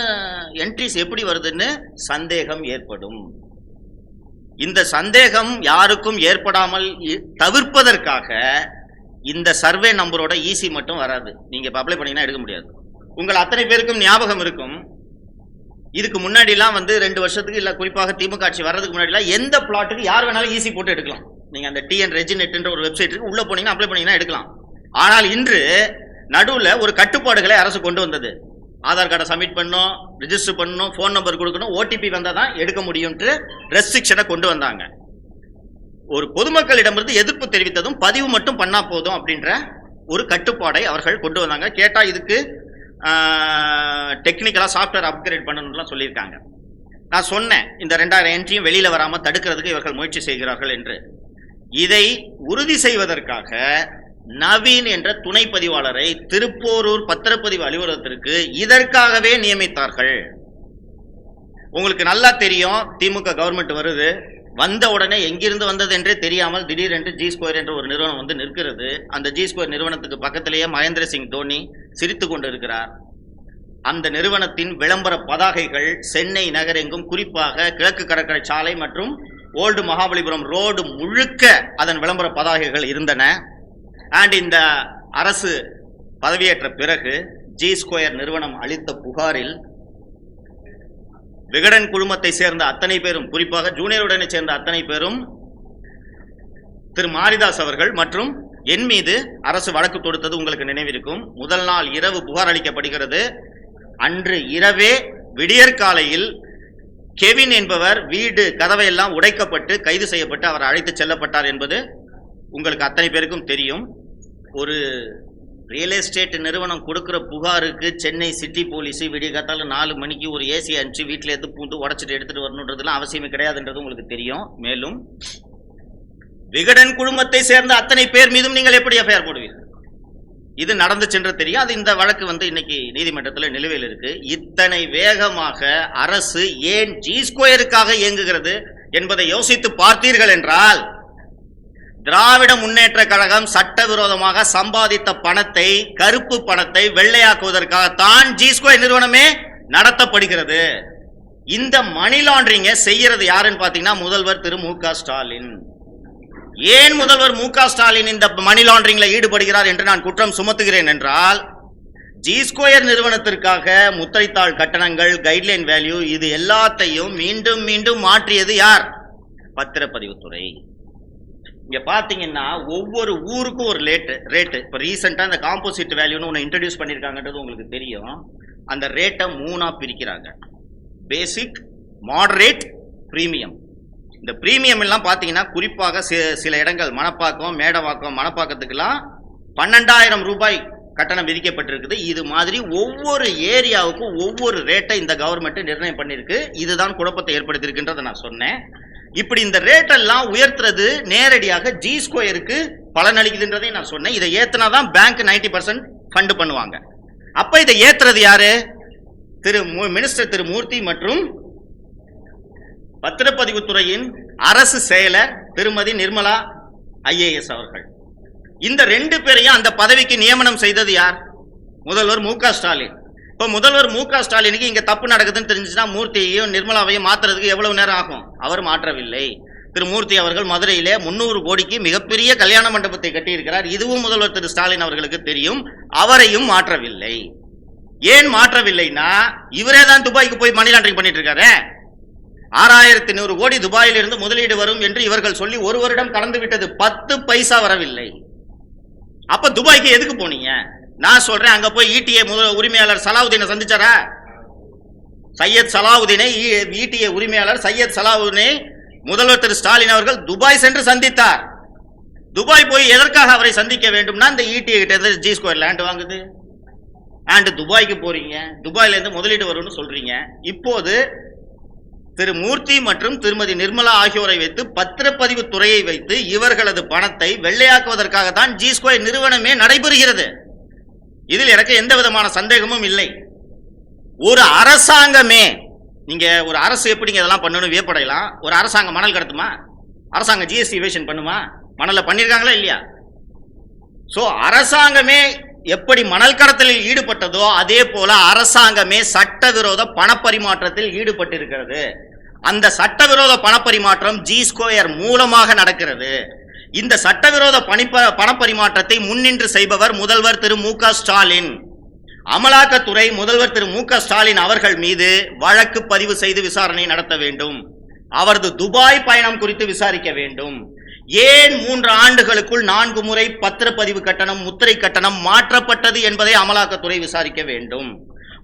என்ட்ரிஸ் எப்படி வருதுன்னு சந்தேகம் ஏற்படும். இந்த சந்தேகம் யாருக்கும் ஏற்படாமல் தவிர்ப்பதற்காக இந்த சர்வே நம்பரோட ஈஸி மட்டும் வராது. நீங்க இப்ப அப்ளை பண்ணீங்கன்னா எடுக்க முடியாது. உங்கள் அத்தனை பேருக்கும் ஞாபகம் இருக்கும், இதுக்கு முன்னாடிலாம் 2 வருஷத்துக்கு இல்ல குறிப்பாக திமுக ஆட்சி வர்றதுக்கு முன்னாடிலாம் எந்த பிளாட்டுக்கு யார் வேணாலும் ஈஸி போட்டு எடுக்கலாம். நீங்க அந்த டிஎன் ரெஜினெட்ன்ற ஒரு வெப்சைட் இருக்கு, உள்ள போனீங்கன்னா அப்ளை பண்ணீங்கன்னா எடுக்கலாம். ஆனால் இன்று நடுவில் ஒரு கட்டுப்பாடுகளை அரசு கொண்டு வந்தது. ஆதார் கார்டை சப்மிட் பண்ணணும், ரிஜிஸ்டர் பண்ணணும், ஃபோன் நம்பர் கொடுக்கணும், ஓடிபி வந்தால் தான் எடுக்க முடியும்ட்டு ரெஸ்ட்ரிக்ஷனை கொண்டு வந்தாங்க. ஒரு பொதுமக்களிடமிருந்து எதிர்ப்பு தெரிவித்ததும் பதிவு மட்டும் பண்ணா போதும் அப்படின்ற ஒரு கட்டுப்பாடை அவர்கள் கொண்டு வந்தாங்க. கேட்டால் இதுக்கு டெக்னிக்கலாக சாஃப்ட்வேர் அப்கிரேட் பண்ணணும்லாம் சொல்லியிருக்காங்க. நான் சொன்னேன், இந்த 2000 என்ட்ரியும் வெளியில் வராமல் தடுக்கிறதுக்கு இவர்கள் முயற்சி செய்கிறார்கள் என்று. இதை உறுதி செய்வதற்காக நவீன் என்ற துணை பதிவாளரை திருப்போரூர் பத்திரப்பதிவு அலுவலகத்திற்கு இதற்காகவே நியமித்தார்கள். உங்களுக்கு நல்லா தெரியும், திமுக கவர்மெண்ட் வருது, வந்த உடனே எங்கிருந்து வந்தது என்றே தெரியாமல் திடீரென்று ஜி ஸ்கொயர் என்ற ஒரு நிறுவனம் நிற்கிறது. அந்த ஜி ஸ்கொயர் நிறுவனத்துக்கு பக்கத்திலேயே மகேந்திர சிங் தோனி சிரித்து கொண்டு இருக்கிறார். அந்த நிறுவனத்தின் விளம்பர பதாகைகள் சென்னை நகரெங்கும், குறிப்பாக கிழக்கு கடற்கரை சாலை மற்றும் ஓல்டு மகாபலிபுரம் ரோடு முழுக்க அதன் விளம்பர பதாகைகள் இருந்தன. அண்ட் இந்த அரசு பதவியேற்ற பிறகு ஜி ஸ்கொயர் நிறுவனம் அளித்த புகாரில் விகடன் குழுமத்தை சேர்ந்த அத்தனை பேரும், குறிப்பாக ஜூனியருடனை சேர்ந்த அத்தனை பேரும், திரு மாரிதாஸ் அவர்கள் மற்றும் என் மீது அரசு வழக்கு தொடுத்தது உங்களுக்கு நினைவிருக்கும். முதல் நாள் இரவு புகார் அளிக்கப்படுகிறது. அன்று இரவே விடியற்காலையில் கெவின் என்பவர் வீடு கதவையெல்லாம் உடைக்கப்பட்டு கைது செய்யப்பட்டு அவர் அழைத்து செல்லப்பட்டார் என்பது உங்களுக்கு அத்தனை பேருக்கும் தெரியும். ஒரு ரியல் எஸ்டேட் நிறுவனம் கொடுக்கிற புகாருக்கு சென்னை சிட்டி போலீஸ் விடிய காத்தால 4 மணிக்கு ஒரு ஏசி அனுப்பிச்சு வீட்டில் எடுத்து பூந்து உடச்சிட்டு எடுத்துட்டு வரணுன்றதுலாம் அவசியமே கிடையாதுன்றது உங்களுக்கு தெரியும். மேலும் விகடன் குழுமத்தை சேர்ந்த அத்தனை பேர் மீதும் நீங்கள் எப்படி எஃப்ஐஆர் போடுவீர்கள்? இது நடந்து சென்று தெரியும். அது இந்த வழக்கு இன்னைக்கு நீதிமன்றத்தில் நிலுவையில் இருக்கு. இத்தனை வேகமாக அரசு ஏன் ஜி ஸ்கொயருக்காக இயங்குகிறது என்பதை யோசித்து பார்த்தீர்கள் என்றால், திராவிட முன்னேற்ற கழகம் சட்டவிரோதமாக சம்பாதித்த பணத்தை, கருப்பு பணத்தை வெள்ளையாக்குவதற்காகத்தான் ஜி ஸ்கொயர் நிறுவனமே நடத்தப்படுகிறது. இந்த மணி லாண்டரிங்கை செய்யறது யாருன்னு பாத்தீங்கன்னா முதல்வர் திரு மு.க. ஸ்டாலின். ஏன் முதல்வர் மு.க. ஸ்டாலின் இந்த மணி லாண்டரிங்ல ஈடுபடுகிறார் என்று நான் குற்றம் சுமத்துகிறேன் என்றால், ஜி ஸ்கொயர் நிறுவனத்திற்காக முத்திரைத்தாள் கட்டணங்கள், கைட்லைன் வேல்யூ, இது எல்லாத்தையும் மீண்டும் மீண்டும் மாற்றியது யார்? பத்திரப்பதிவுத்துறை. இங்க பாத்தீங்கன்னா ஒவ்வொரு ஊருக்கும் ஒரு ரேட்டு. இப்ப ரீசெண்டா இந்த காம்போசிட் வேல்யூன்னு ஒன்று இன்ட்ரடியூஸ் பண்ணிருக்காங்கன்றது உங்களுக்கு தெரியும். அந்த ரேட்டை 3ஆ பிரிக்கிறாங்க: பேசிக், மாடரேட், பிரீமியம். இந்த பிரீமியம் எல்லாம் பாத்தீங்கன்னா குறிப்பாக சில இடங்கள் மணப்பாக்கம், மேடவாக்கம், மணப்பாக்கத்துக்கெல்லாம் 12,000 ரூபாய் கட்டணம் விதிக்கப்பட்டிருக்குது. இது மாதிரி ஒவ்வொரு ஏரியாவுக்கும் ஒவ்வொரு ரேட்டை இந்த கவர்மெண்ட் நிர்ணயம் பண்ணிருக்கு. இதுதான் குழப்பத்தை ஏற்படுத்தியிருக்கின்றதை நான் சொன்னேன். இப்படி இந்த ரேட் எல்லாம் உயர்த்துறது நேரடியாக ஜி ஸ்கொயருக்கு பலனளிக்குதுன்றதை நான் சொன்னேன். இதை ஏத்துனாதான் பேங்க் 90% ஃபண்ட் பண்ணுவாங்க. அப்ப இதை ஏத்துறது யாரு? மினிஸ்டர் திரு மூர்த்தி மற்றும் பத்திரப்பதிவுத்துறையின் அரசு செயலர் திருமதி நிர்மலா IAS அவர்கள். இந்த 2 பேரையும் அந்த பதவிக்கு நியமனம் செய்தது யார்? முதல்வர் மு.க. ஸ்டாலின். இப்ப முதல்வர் மு.க. ஸ்டாலினுக்கு இங்க தப்பு நடக்குதுன்னு தெரிஞ்சுச்சுன்னா மூர்த்தியையும் நிர்மலாவையும் மாத்துறதுக்கு எவ்வளவு நேரம் ஆகும்? அவர் மாற்றவில்லை. திரு மூர்த்தி அவர்கள் மதுரையிலே 300 கோடிக்கு மிகப்பெரிய கல்யாண மண்டபத்தை கட்டியிருக்கிறார். இதுவும் முதல்வர் திரு ஸ்டாலின் அவர்களுக்கு தெரியும். அவரையும் மாற்றவில்லை. ஏன் மாற்றவில்லைன்னா, இவரே தான் துபாய்க்கு போய் மணி லாண்டரிங் பண்ணிட்டு இருக்காரு. 6100 கோடி துபாயிலிருந்து முதலீடு வரும் என்று இவர்கள் சொல்லி 1 வருடம் கடந்து விட்டது. 10 பைசா வரவில்லை. அப்ப துபாய்க்கு எதுக்கு போனீங்க? நான் சொல்றேன், அங்க போய் ஈட்டிஏ உரிமையாளர் சலாவுதீனை சந்திச்சாரா? சையத் சலாவுதீனை, ஈட்டிஏ உரிமையாளர் சையத் சலாவுதீனை முதல்வர் திரு ஸ்டாலின் அவர்கள் துபாய் சென்று சந்தித்தார். துபாய் போய் எதற்காக அவரை சந்திக்க வேண்டும்னா, இந்த ஈட்டிஏ கிட்ட ஜி ஸ்கொயர் லேண்ட் வாங்குது, அண்ட் துபாய்க்கு போறீங்க, துபாயில இருந்து முதலீடு வரும்னு சொல்றீங்க. இப்போது திரு மூர்த்தி மற்றும் திருமதி நிர்மலா ஆகியோரை வைத்து பத்திரப்பதிவு துறையை வைத்து இவர்களது பணத்தை வெள்ளையாக்குவதற்காகத்தான் ஜி ஸ்கொயர் நிறுவனமே நடைபெறுகிறது. இதில் எனக்கு எந்த விதமான சந்தேகமும் இல்லை. ஒரு அரசாங்கமே, நீங்க ஒரு அரசு எப்படிங்க இதெல்லாம் பண்ணணும் வியப்படையலாம். ஒரு அரசாங்கம் மணல் கடத்துமா? அரசாங்கம் ஜிஎஸ்டி இவேஷன் பண்ணுமா? மணல்ல பண்ணிருக்காங்களா இல்லையா? சோ அரசாங்கமே எப்படி மணல் கடத்தலில் ஈடுபட்டதோ அதே போல அரசாங்கமே சட்டவிரோத பணப்பரிமாற்றத்தில் ஈடுபட்டிருக்கிறது. அந்த சட்டவிரோத பணப்பரிமாற்றம் ஜி ஸ்கொயர் மூலமாக நடக்கிறது. இந்த சட்டவிரோத பணப்பரிமாற்றத்தை முன்னின்று செய்பவர் முதல்வர் திரு மு க ஸ்டாலின். அமலாக்கத்துறை முதல்வர் திரு மு க ஸ்டாலின் அவர்கள் மீது வழக்கு பதிவு செய்து விசாரணை நடத்த வேண்டும். அவரது துபாய் பயணம் குறித்து விசாரிக்க வேண்டும். ஏன் 3 ஆண்டுகளுக்குள் 4 முறை பத்திரப்பதிவு கட்டணம், முத்திரை கட்டணம் மாற்றப்பட்டது என்பதை அமலாக்கத்துறை விசாரிக்க வேண்டும்.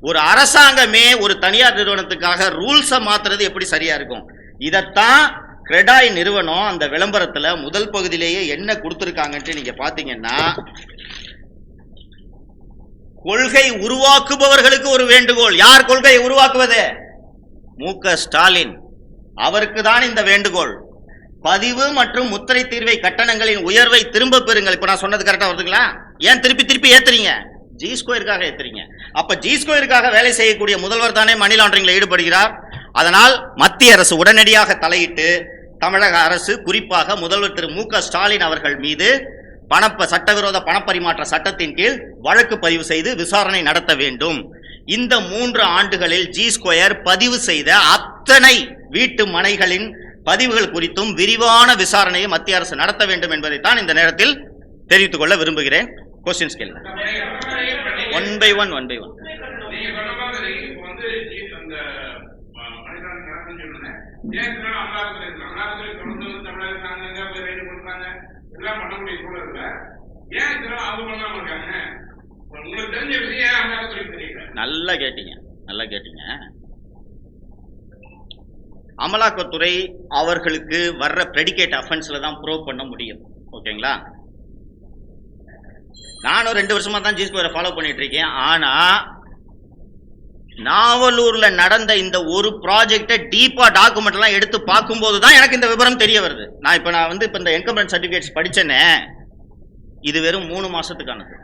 ஒரு அரசாங்கமே ஒரு தனியார் நிறுவனத்துக்காக ரூல்ஸை மாத்துறது எப்படி சரியா இருக்கும்? இதத்தான் கிரெடாய் நிறுவனம் அந்த விளம்பரத்துல முதல் பகுதியிலேயே என்ன கொடுத்திருக்காங்கன்னு நீங்க பாத்தீங்கன்னா, கொள்கை உருவாக்குபவர்களுக்கு ஒரு வேண்டுகோள். யார் கொள்கையை உருவாக்குவது? மு க ஸ்டாலின். அவருக்கு தான் இந்த வேண்டுகோள். பதிவு மற்றும் முத்திரை தீர்வை கட்டணங்களின் உயர்வை திரும்ப பெறுங்கள். இப்ப நான் சொன்னது கரெக்டா வருதுங்களா? ஏன் திருப்பி ஏத்துறீங்க? ஜி ஸ்கொயருக்காக ஏத்துறீங்க. அப்ப ஜி ஸ்கொயருக்காக வேலை செய்யக்கூடிய முதல்வர் தானே மணி லாண்டரிங்ல ஈடுபடுகிறார். அதனால் மத்திய அரசு உடனடியாக தலையிட்டு தமிழக அரசு, குறிப்பாக முதல்வர் திரு மு க ஸ்டாலின் அவர்கள் மீது சட்டவிரோத பணப்பரிமாற்ற சட்டத்தின் கீழ் வழக்கு பதிவு செய்து விசாரணை நடத்த வேண்டும். இந்த 3 ஆண்டுகளில் ஜி ஸ்கொயர் பதிவு செய்த அத்தனை வீட்டு மனைகளின் பதிவுகள் குறித்தும் விரிவான விசாரணையை மத்திய அரசு நடத்த வேண்டும் என்பதைத்தான் இந்த நேரத்தில் தெரிவித்துக் கொள்ள விரும்புகிறேன். கொஸ்டின்ஸ் கேளுங்க. One by one. நல்லா கேட்டீங்க. அமலாக்கத்துறை அவர்களுக்கு வர்ற பிரெடிகேட் அஃபென்ஸ்ல தான் ப்ரூவ் பண்ண முடியும். ஓகேங்களா? நானும் 2 வருஷமா தான் ஜி ஸ்கொயரை ஃபாலோ பண்ணிட்டு இருக்கேன். ஆனா நாவலூர்ல நடந்த இந்த ஒரு ப்ராஜெக்டை டீப்பா டாக்குமெண்ட் எல்லாம் எடுத்து பார்க்கும்போது தான் எனக்கு இந்த விவரம் தெரிய வருது. நான் இப்ப இந்த என்கம்பரன்ஸ் சர்டிபிகேட்ஸ் படிச்சேனே, இது வெறும் 3 மாசத்துக்கானது.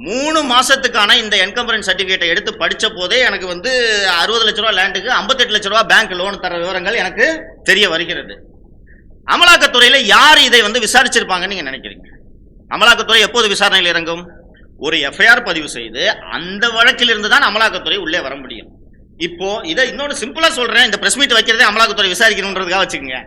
3 மாசத்துக்கான இந்த என்கம்பரன்ஸ் சர்டிபிகேட்டை எடுத்து படிச்ச போதே எனக்கு 60 லட்ச ரூபாய் லேண்டுக்கு 58 லட்ச ரூபாய் பேங்க் லோன் தர விவரங்கள் எனக்கு தெரிய வருகிறது. அமலாக்கத்துறையில யார் இதை விசாரிச்சிருப்பாங்கன்னு நீங்க நினைக்கிறீங்க? அமலாக்கத்துறை எப்போது விசாரணையில் இறங்கும்? ஒரு எஃப்ஐஆர் பதிவு செய்து அந்த வழக்கில் இருந்து தான் அமலாக்கத்துறை உள்ளே வர முடியும். இப்போ இதை இன்னொன்னு சிம்பிளா சொல்றேன். இந்த பிரஸ் மீட் வைக்கிறதே அமலாக்கத்துறை விசாரிக்கணும்ன்றதுக்காக வச்சுக்கோங்க.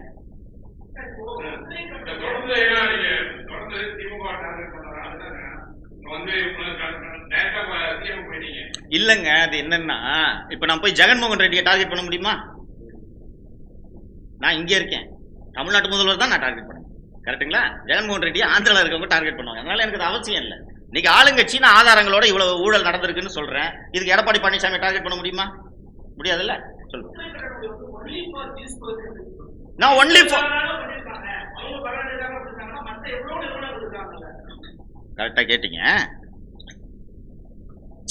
இல்லங்க, அது என்னன்னா, இப்ப நான் போய் ஜெகன்மோகன் ரெட்டியை டார்கெட் பண்ண முடியுமா? நான் இங்க இருக்கேன், தமிழ்நாட்டு முதல்வர் தான் நான் டார்கெட் பண்ணேன். கரெக்டுங்களா? ஜெகன்மோகன் ரெட்டியை ஆந்திரால இருக்கவங்க டார்கெட் பண்ணுவாங்க. அதனால எனக்கு அவசியம் இல்லை. இன்னைக்கு ஆளுங்கட்சி நான் ஆதாரங்களோட இவ்வளவு ஊழல் நடந்திருக்குன்னு சொல்றேன். இதுக்கு எடப்பாடி பழனிசாமி டார்கெட் பண்ண முடியுமா? முடியாதுல்ல. சொல்லுங்க. நான் ஒன்லி ஃபார் கரெக்டா கேட்டீங்க.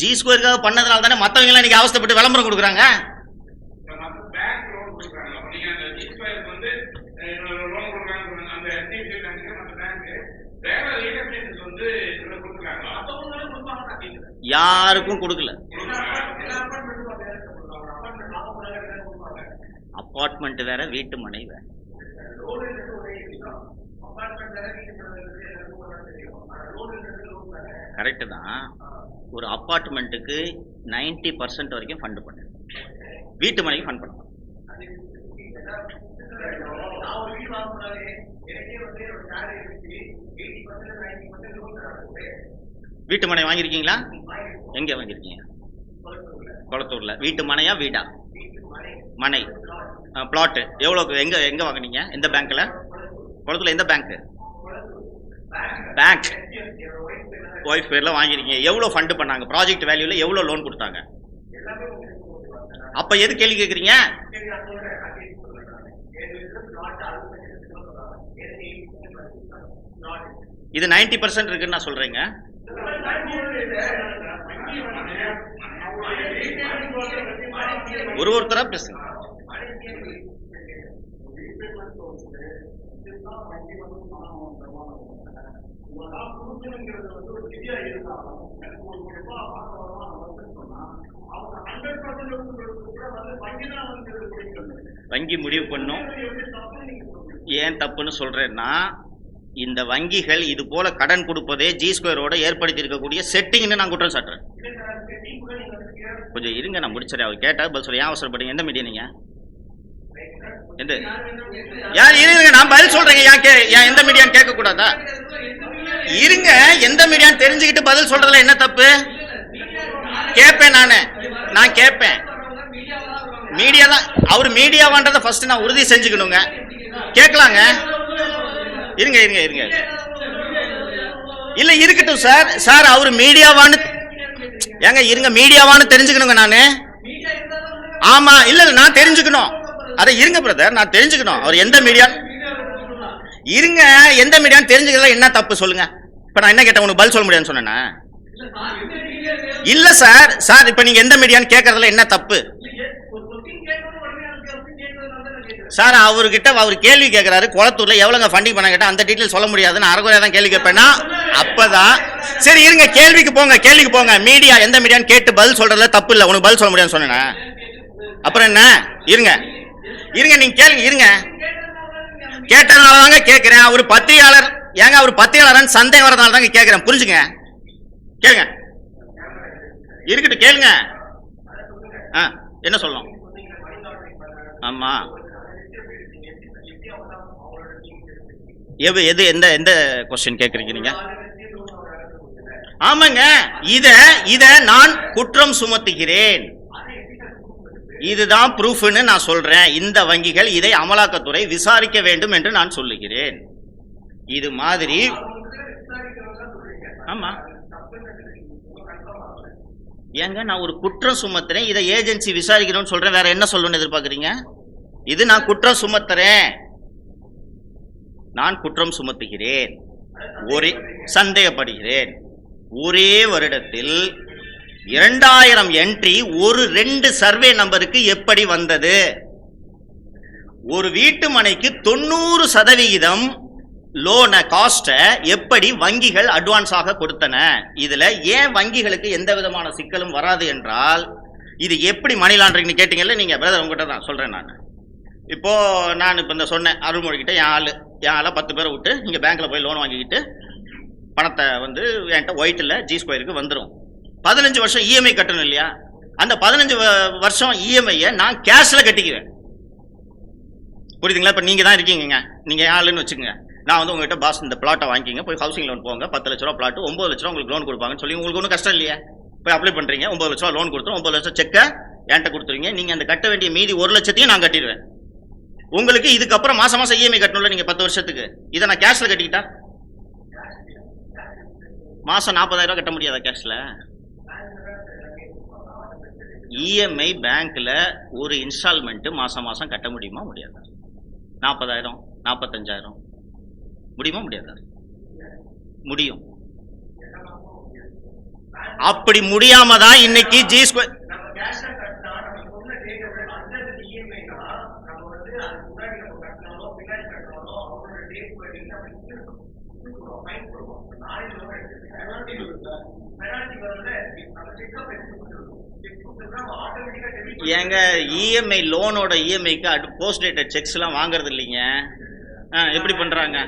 ஜி ஸ்கொயருக்காக பண்ணதுனால தானே மற்றவங்க எல்லாம் இன்னைக்கு அவஸ்தைப்பட்டு விளம்பரம் கொடுக்குறாங்க. யாருக்கும் கொடுக்கல. அபார்ட்மெண்ட் வேற, வீட்டு மனை வேற. கரெக்ட் தான். ஒரு அபார்ட்மெண்ட்டுக்கு 90% வரைக்கும் ஃபண்ட் பண்ணு, வீட்டு மனைக்கு ஃபண்ட் பண்ண. வீட்டு மனை வாங்கியிருக்கீங்களா? எங்க வாங்கியிருக்கீங்க? குளத்தூர்ல. வீட்டு மனையா வீடா? மனை. பிளாட் எவ்வளவு? எங்க வாங்கினீங்க? எந்த பேங்க்ல? குளத்தூர்ல எந்த பேங்க்? பேங்க் ஒய்ஃப் பேர்ல வாங்கிருக்கீங்க. எவ்வளவு ஃபண்ட் பண்ணாங்க? ப்ராஜெக்ட் வேல்யூல எவ்வளவு லோன் கொடுத்தாங்க? அப்ப எது கேள்வி கேக்குறீங்க? இது 90% இருக்குன்னு நான் சொல்றேங்க. ஒருத்தரா பேசுங்க. வங்கி முடிவு பண்ணும். ஏன் தப்புன்னு சொல்றேன்னா, இந்த வங்கிகள் இது போல கடன் கொடுப்பதே ஜி ஸ்கொயரோட ஏற்படுத்தி இருக்கக்கூடிய செட்டிங்னு நான் குற்றம் சாட்டுறேன். கொஞ்சம் இருங்க, நான் முடிச்சிடறேன். அவர் கேட்டா பதில் சொல்ல. ஏன் அவசரப்படுங்க? எந்த மீடியா நீங்க? எந்த யார்? இருங்க, நான் பதில் சொல்றேங்க. ஏன் எந்த மீடியான்னு கேட்க கூடாதா? இருங்க, எந்த மீடியான்னு தெரிஞ்சுக்கிட்டு பதில் சொல்றதுல என்ன தப்பு? கேட்பேன், நான் கேட்பேன். மீடியா தான் அவர் மீடியாவான்றதை ஃபர்ஸ்ட் நான் உறுதி செஞ்சுக்கணுங்க. கேட்கலாங்க. இருங்க இல்ல இருக்கட்டும் சார் அவர் மீடியாவான்னு ஏங்க இருங்க, மீடியாவான்னு தெரிஞ்சுக்கணுங்க நானு. ஆமா, இல்ல நான் தெரிஞ்சுக்கணும். அத இருங்க பிரதர், நான் தெரிஞ்சுக்கணும் அவர் எந்த மீடியா. இருங்க, எந்த மீடியான்னு தெரிஞ்சுக்கிறதுல என்ன தப்பு சொல்லுங்க. இப்ப நான் என்ன கேட்டேன்? உனக்கு பதில் சொல்ல முடியாதுன்னு சொன்னேன்னா? இல்ல சார் இப்ப நீங்க எந்த மீடியான்னு கேட்கறதுல என்ன தப்பு சார்? அவர்கிட்ட அவர் கேள்வி கேட்கிறாரு, குளத்தூர்ல எவ்வளவுங்க ஃபண்டிங் பண்ண கேட்டா அந்த டீட்டெயில் சொல்ல முடியாது. நான் அரைகுறையா தான் கேள்வி கேட்பேன்னா அப்பதான் சரி. இருங்க, கேள்விக்கு போங்க. மீடியா எந்த மீடியான்னு கேட்டு பதில் சொல்றதுல தப்பு இல்ல. உனக்கு பதில் சொல்ல முடியாதுன்னு சொன்னேன்னா அப்புறம் என்ன? இருங்க நீங்க கேளுங்க. இருங்க, கேட்டதுனாலதாங்க கேட்கிறேன். அவர் பத்திரிகையாளர். ஏங்க அவர் பத்திரிகையாளர் சந்தேகம் வரதுனால தாங்க கேட்கிறேன். புரிஞ்சுங்க, கேளுங்க. இருக்கட்டும், கேளுங்க. என்ன சொல்லணும்? ஆமா, எது எந்த क्वेश्चन கேக்குறீங்க நீங்க? ஆமாங்க, இத நான் குற்றம் சுமத்துகிறேன். இதுதான் ப்ரூஃப்னு நான் சொல்றேன். இந்த வங்கிகள் இதை அமலாக்கத்துறை விசாரிக்க வேண்டும் என்று நான் சொல்லுகிறேன். இது மாதிரி ஆமா ஏங்க, நான் ஒரு குற்றம் சுமத்துறேன். இதை ஏஜென்சி விசாரிக்கணும்னு சொல்றேன். வேற என்ன சொல்லணும்னு எதிர்பார்க்கறீங்க? இது நான் குற்றம் சுமத்துறேன். நான் குற்றம் சுமத்துகிறேன். சந்தேகப்படுகிறேன். ஒரே வருடத்தில் 2000 என்ட்ரி ஒரு 2 சர்வே நம்பருக்கு எப்படி வந்தது? ஒரு வீட்டு மனைக்கு 90% லோன காஸ்ட எப்படி வங்கிகள் அட்வான்ஸாக கொடுத்தன? இதுல ஏன் வங்கிகளுக்கு எந்த விதமான சிக்கலும் வராது என்றால், இது எப்படி மணி லாண்டரிங்னு கேட்டீங்கல்ல நீங்க பிரதர், உங்ககிட்ட தான் சொல்றேன். நான் இப்ப இந்த சொன்னேன் அருள்மொழி கிட்ட, என் ஆளை 10 பேரை விட்டு நீங்க பேங்க்ல போய் லோன் வாங்கிக்கிட்டு பணத்தை என்கிட்ட ஒயிட்ல ஜி ஸ்கொயருக்கு வந்துடும். 15 வருஷம் இஎம்ஐ கட்டணும் இல்லையா? அந்த 15 வருஷம் இஎம்ஐயை நான் கேஷ்ல கட்டிக்குவேன். புரியுதுங்களா? இப்ப நீங்க தான் இருக்கீங்க, நீங்க ஆளுன்னு வச்சுக்கோங்க. நான் உங்ககிட்ட பாஸ் இந்த பிளாட்டை வாங்கிக்கிங்க, போய் ஹவுசிங் லோன் போங்க, 10 லட்ச ரூபா பிளாட் 9 லட்ச ரூபா உங்களுக்கு லோன் கொடுப்பாங்கன்னு சொல்லி உங்களுக்கு ஒன்றும் கஷ்டம் இல்லையா? போய் அப்ளை பண்றீங்க, 9 லட்ச ரூபா லோன் கொடுத்துரும், 9 லட்சம் செக்கை என்கிட்ட கொடுத்துருவீங்க. நீங்க அந்த கட்ட வேண்டிய மீதி 1 லட்சத்தையும் நான் கட்டிடுவேன். உங்களுக்கு இதுக்கப்புறம் மாசம் இஎம்ஐ கட்டணும்ல நீங்க 10 வருஷத்துக்கு. இதை நான் கேஷ்ல கட்டிக்கிட்டா மாசம் 40,000 கட்ட முடியாதா கேஷ்ல? இஎம்ஐ பேங்க்ல ஒரு இன்ஸ்டால்மெண்ட் மாசம் கட்ட முடியுமா முடியாதா? 40,000 45,000 முடியுமா முடியாதா? முடியும். அப்படி முடியாம தான் இன்னைக்கு ஜி ஸ்கொயர் ஏங்க இஎம்ஐ லோனோட இஎம்ஐக்கு போஸ்ட் டேட்டட் செக்ஸ் எல்லாம் வாங்குறது இல்லைங்க. எப்படி பண்றாங்க?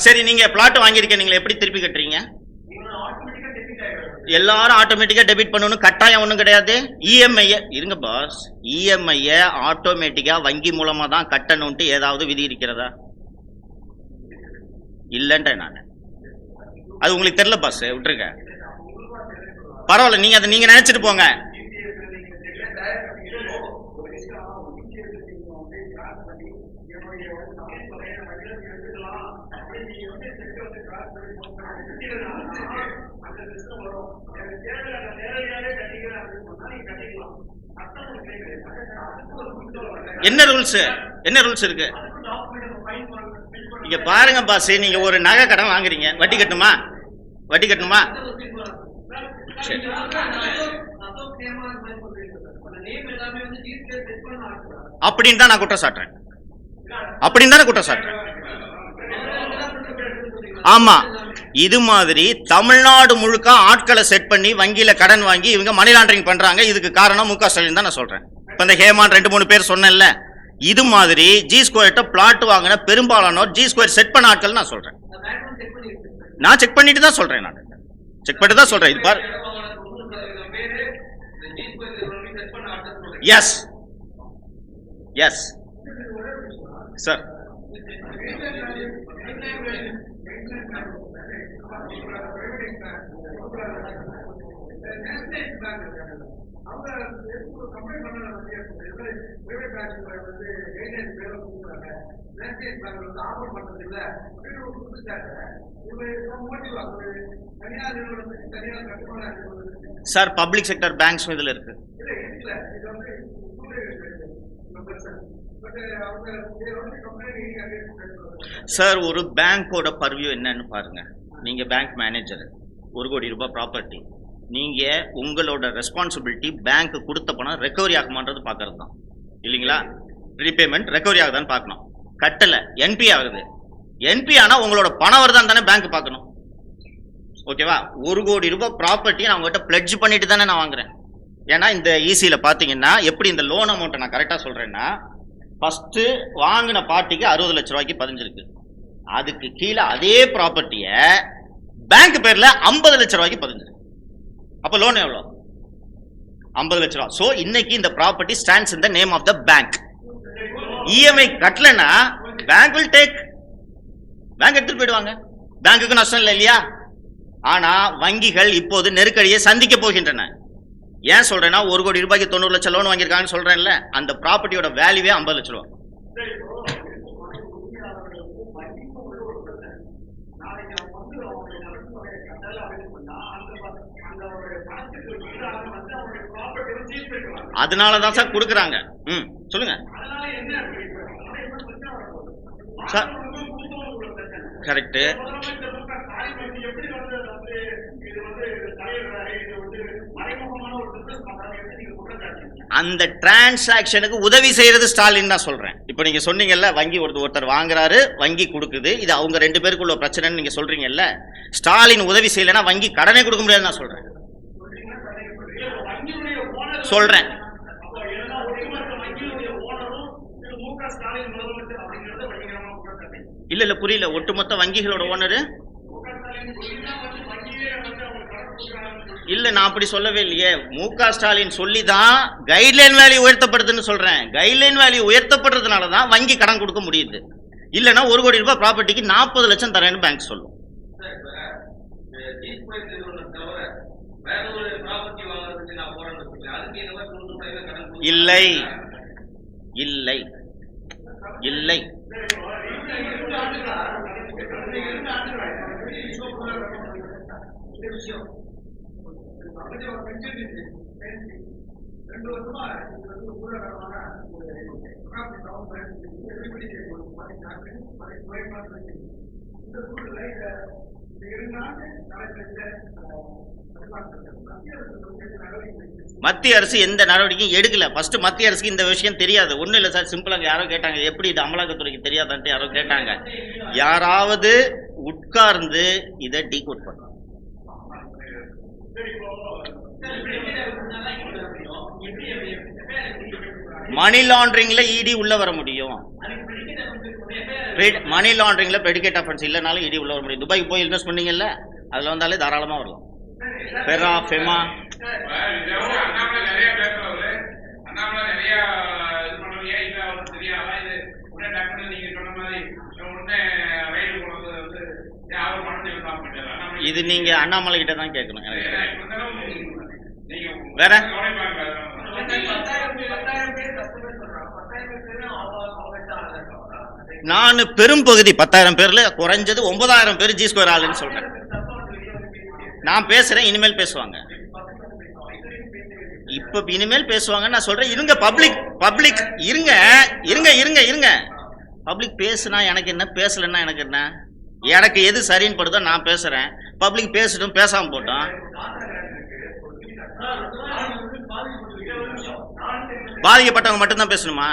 சரி, நீங்க பிளாட் வாங்கியிருக்கீங்க, நீங்க எப்படி திருப்பி கட்டுறீங்க? எல்லாரும் ஆட்டோமேட்டிக்கா டெபிட் பண்ணணும் கட்டாயம் ஒன்றும் கிடையாது. இஎம்ஐ இருங்க பாஸ், இஎம்ஐ ஆட்டோமேட்டிக்கா வங்கி மூலமா தான் கட்டணும்ட்டு ஏதாவது விதி இருக்கிறதா? இல்லைன்ற நான் அது உங்களுக்கு தெரியல பாஸ், விட்டுருங்க. பரவாயில்ல, நீங்க அதை நீங்க நினைச்சிட்டு போங்க. என்ன ரூல்ஸ் இருக்கு? இங்க பாருங்க பாஸ், நீங்க ஒரு நகை கடன் வாங்குறீங்க, வட்டி கட்டணுமா? சரி. அப்படின்னு தான் நான் குற்றம் சாட்டுறேன். அப்படின்னு தானே குற்றம் சாட்டுறேன். ஆமா, இது மாதிரி தமிழ்நாடு முழுக்க ஆட்களை செட் பண்ணி வங்கியில கடன் வாங்கி இவங்க மணி லாண்டரிங் பண்றாங்க. இதுக்கு காரணம் மு க ஸ்டாலின் தான் நான் சொல்றேன். இப்ப இந்த ஹேமான் 2-3 பேர் சொன்னேன்ல, இது மாதிரி ஜி ஸ்கொயர்ட்ட பிளாட் வாங்கின பெரும்பாலானோர் ஜி ஸ்கொயர் செட் பண்ண ஆட்கள் நான் சொல்றேன். நான் செக் பண்ணிட்டு தான் சொல்றேன். நான் செக் பண்ணிட்டு தான் சொல்றேன். இது பாரு. Yes yes sir. Sir public sector banks இதுல இருக்கு. சார் ஒரு பேங்கோட பர்வியூ என்னன்னு பாருங்க. நீங்க பேங்க் மேனேஜர், 1 கோடி ரூபாய் ப்ராப்பர்ட்டி, நீங்க உங்களோட ரெஸ்பான்சிபிலிட்டி பேங்க் கொடுத்த பணம் ரெக்கவரி ஆகுமான்றது பாக்குறது தான் இல்லைங்களா? ரீபேமெண்ட் ரெக்கவரி ஆகுதான்னு பார்க்கணும். கட்டல என்பி ஆகுது. என்பி ஆனா உங்களோட பணம் வருதான்னு தானே பேங்க் பார்க்கணும். ஓகேவா? 1 கோடி ரூபாய் ப்ராப்பர்ட்டி நான் உங்ககிட்ட பிளட்ஜ் பண்ணிட்டு தானே நான் வாங்குறேன். ஏன்னா இந்த ஈசியில பாத்தீங்கன்னா எப்படி இந்த லோன் அமௌண்ட் நான் கரெக்டா சொல்றேன்னா, ஃபர்ஸ்ட் வாங்கின பார்ட்டிக்கு 60 லட்சம் ரூபாய்க்கு பதிஞ்சிருக்கு. அதுக்கு கீழே அதே ப்ராப்பர்ட்டிய பேங்க் பேர்ல 50 லட்சம் ரூபாய்க்கு பதிஞ்சிருக்கு. அப்ப லோன் எவ்வளோ? 50 லட்சம் ரூபாய். சோ இன்னைக்கு இந்த property stands in the name of the bank. EMI கட்டலனா பேங்க் வில் டேக், பேங்க் எடுத்துட்டு போயிடுவாங்க. பேங்க்குக்கு நஷ்டம் இல்லை இல்லையா? ஆனா வங்கிகள் இப்போது நெருக்கடியை சந்திக்க போகின்றன. ஏன் சொல்றேன்னா 1 கோடி ரூபாய்க்கு 90 லட்சம் லோன் வாங்கியிருக்காங்கன்னு சொல்றேன்ல, அந்த ப்ராப்பர்ட்டியோட வேல்யூவே 50 லட்சம் ரூபாய். அதனாலதான் சார் கொடுக்குறாங்க. சொல்லுங்க சார். கரெக்ட். அந்த டிரான்சாக்சனுக்கு உதவி செய்யறது ஸ்டாலின் தான் சொல்றேன். இப்ப நீங்க சொன்னீங்கல்ல, வங்கி ஒருத்தர் வாங்குறாரு, வங்கி கொடுக்குது, இது அவங்க 2 பேருக்குள்ள பிரச்சனைன்னு நீங்க சொல்றீங்கல்ல. ஸ்டாலின் உதவி செய்யலன்னா வங்கி கடனே கொடுக்க முடியாதுன்னு நான் சொல்றேன். இல்ல புரியல. ஒட்டுமொத்த வங்கிகளோட ஓனரு இல்ல, நான் அப்படி சொல்லவே இல்லையே. மு க ஸ்டாலின் சொல்லிதான் கைட்லைன் வேல்யூ உயர்த்தப்படுதுன்னு சொல்றேன். கைட்லைன் வேல்யூ உயர்த்தப்படுறதுனாலதான் வங்கி கடன் கொடுக்க முடியுது. இல்லன்னா 1 கோடி ரூபாய் ப்ராப்பர்ட்டிக்கு 40 லட்சம் தரேன்னு பேங்க் சொல்லும். இல்லை இல்லை இல்லை. மத்திய அரசு எந்த நடவடிக்கையும் எடுக்கல. ஃபர்ஸ்ட் மத்திய அரசுக்கு இந்த விஷயம் தெரியாது. ஒன்றும் இல்லை சார், சிம்பிளா யாரோ கேட்டாங்க, எப்படி இது அமலாக்கத்துறைக்கு தெரியாதான்ட்டு யாரோ கேட்டாங்க. யாராவது உட்கார்ந்து இதை டீகோட் பண்ண. மணி லாண்டரிங்ல இடி உள்ள வர முடியும். மணி லாண்டரிங்ல பிரெடிகேட் அஃபென்ஸ் இல்லைனாலும் இடி உள்ள வர முடியும். துபாய்க்கு போய் இன்வெஸ்ட் பண்ணீங்கல்ல, அதுல வந்தாலே தாராளமா வரலாம். பெரா ஃபெமா இது நீங்க அண்ணாமலை கிட்ட தான் கேட்கணும். வேற நான் பெரும் பகுதி 10,000 பேர்ல குறைஞ்சது 9,000 பேர் ஜி ஸ்கொயர் ஆளுன்னு சொல்றேன். நான் பேசுறேன், இனிமேல் பேசுவாங்க. இப்ப இனிமேல் பேசுவாங்க நான் சொல்றேன். இருங்க பப்ளிக் இருங்க இருங்க இருங்க இருங்க. பப்ளிக் பேசுனா எனக்கு என்ன, பேசலன்னா எனக்கு என்ன? எனக்கு எது சரின்னு படுதோ நான் பேசுறேன். பப்ளிக் பேசட்டும், பேசாம போட்டோம். பாதிக்கப்பட்டவங்க மட்டும்தான் பேசணுமா?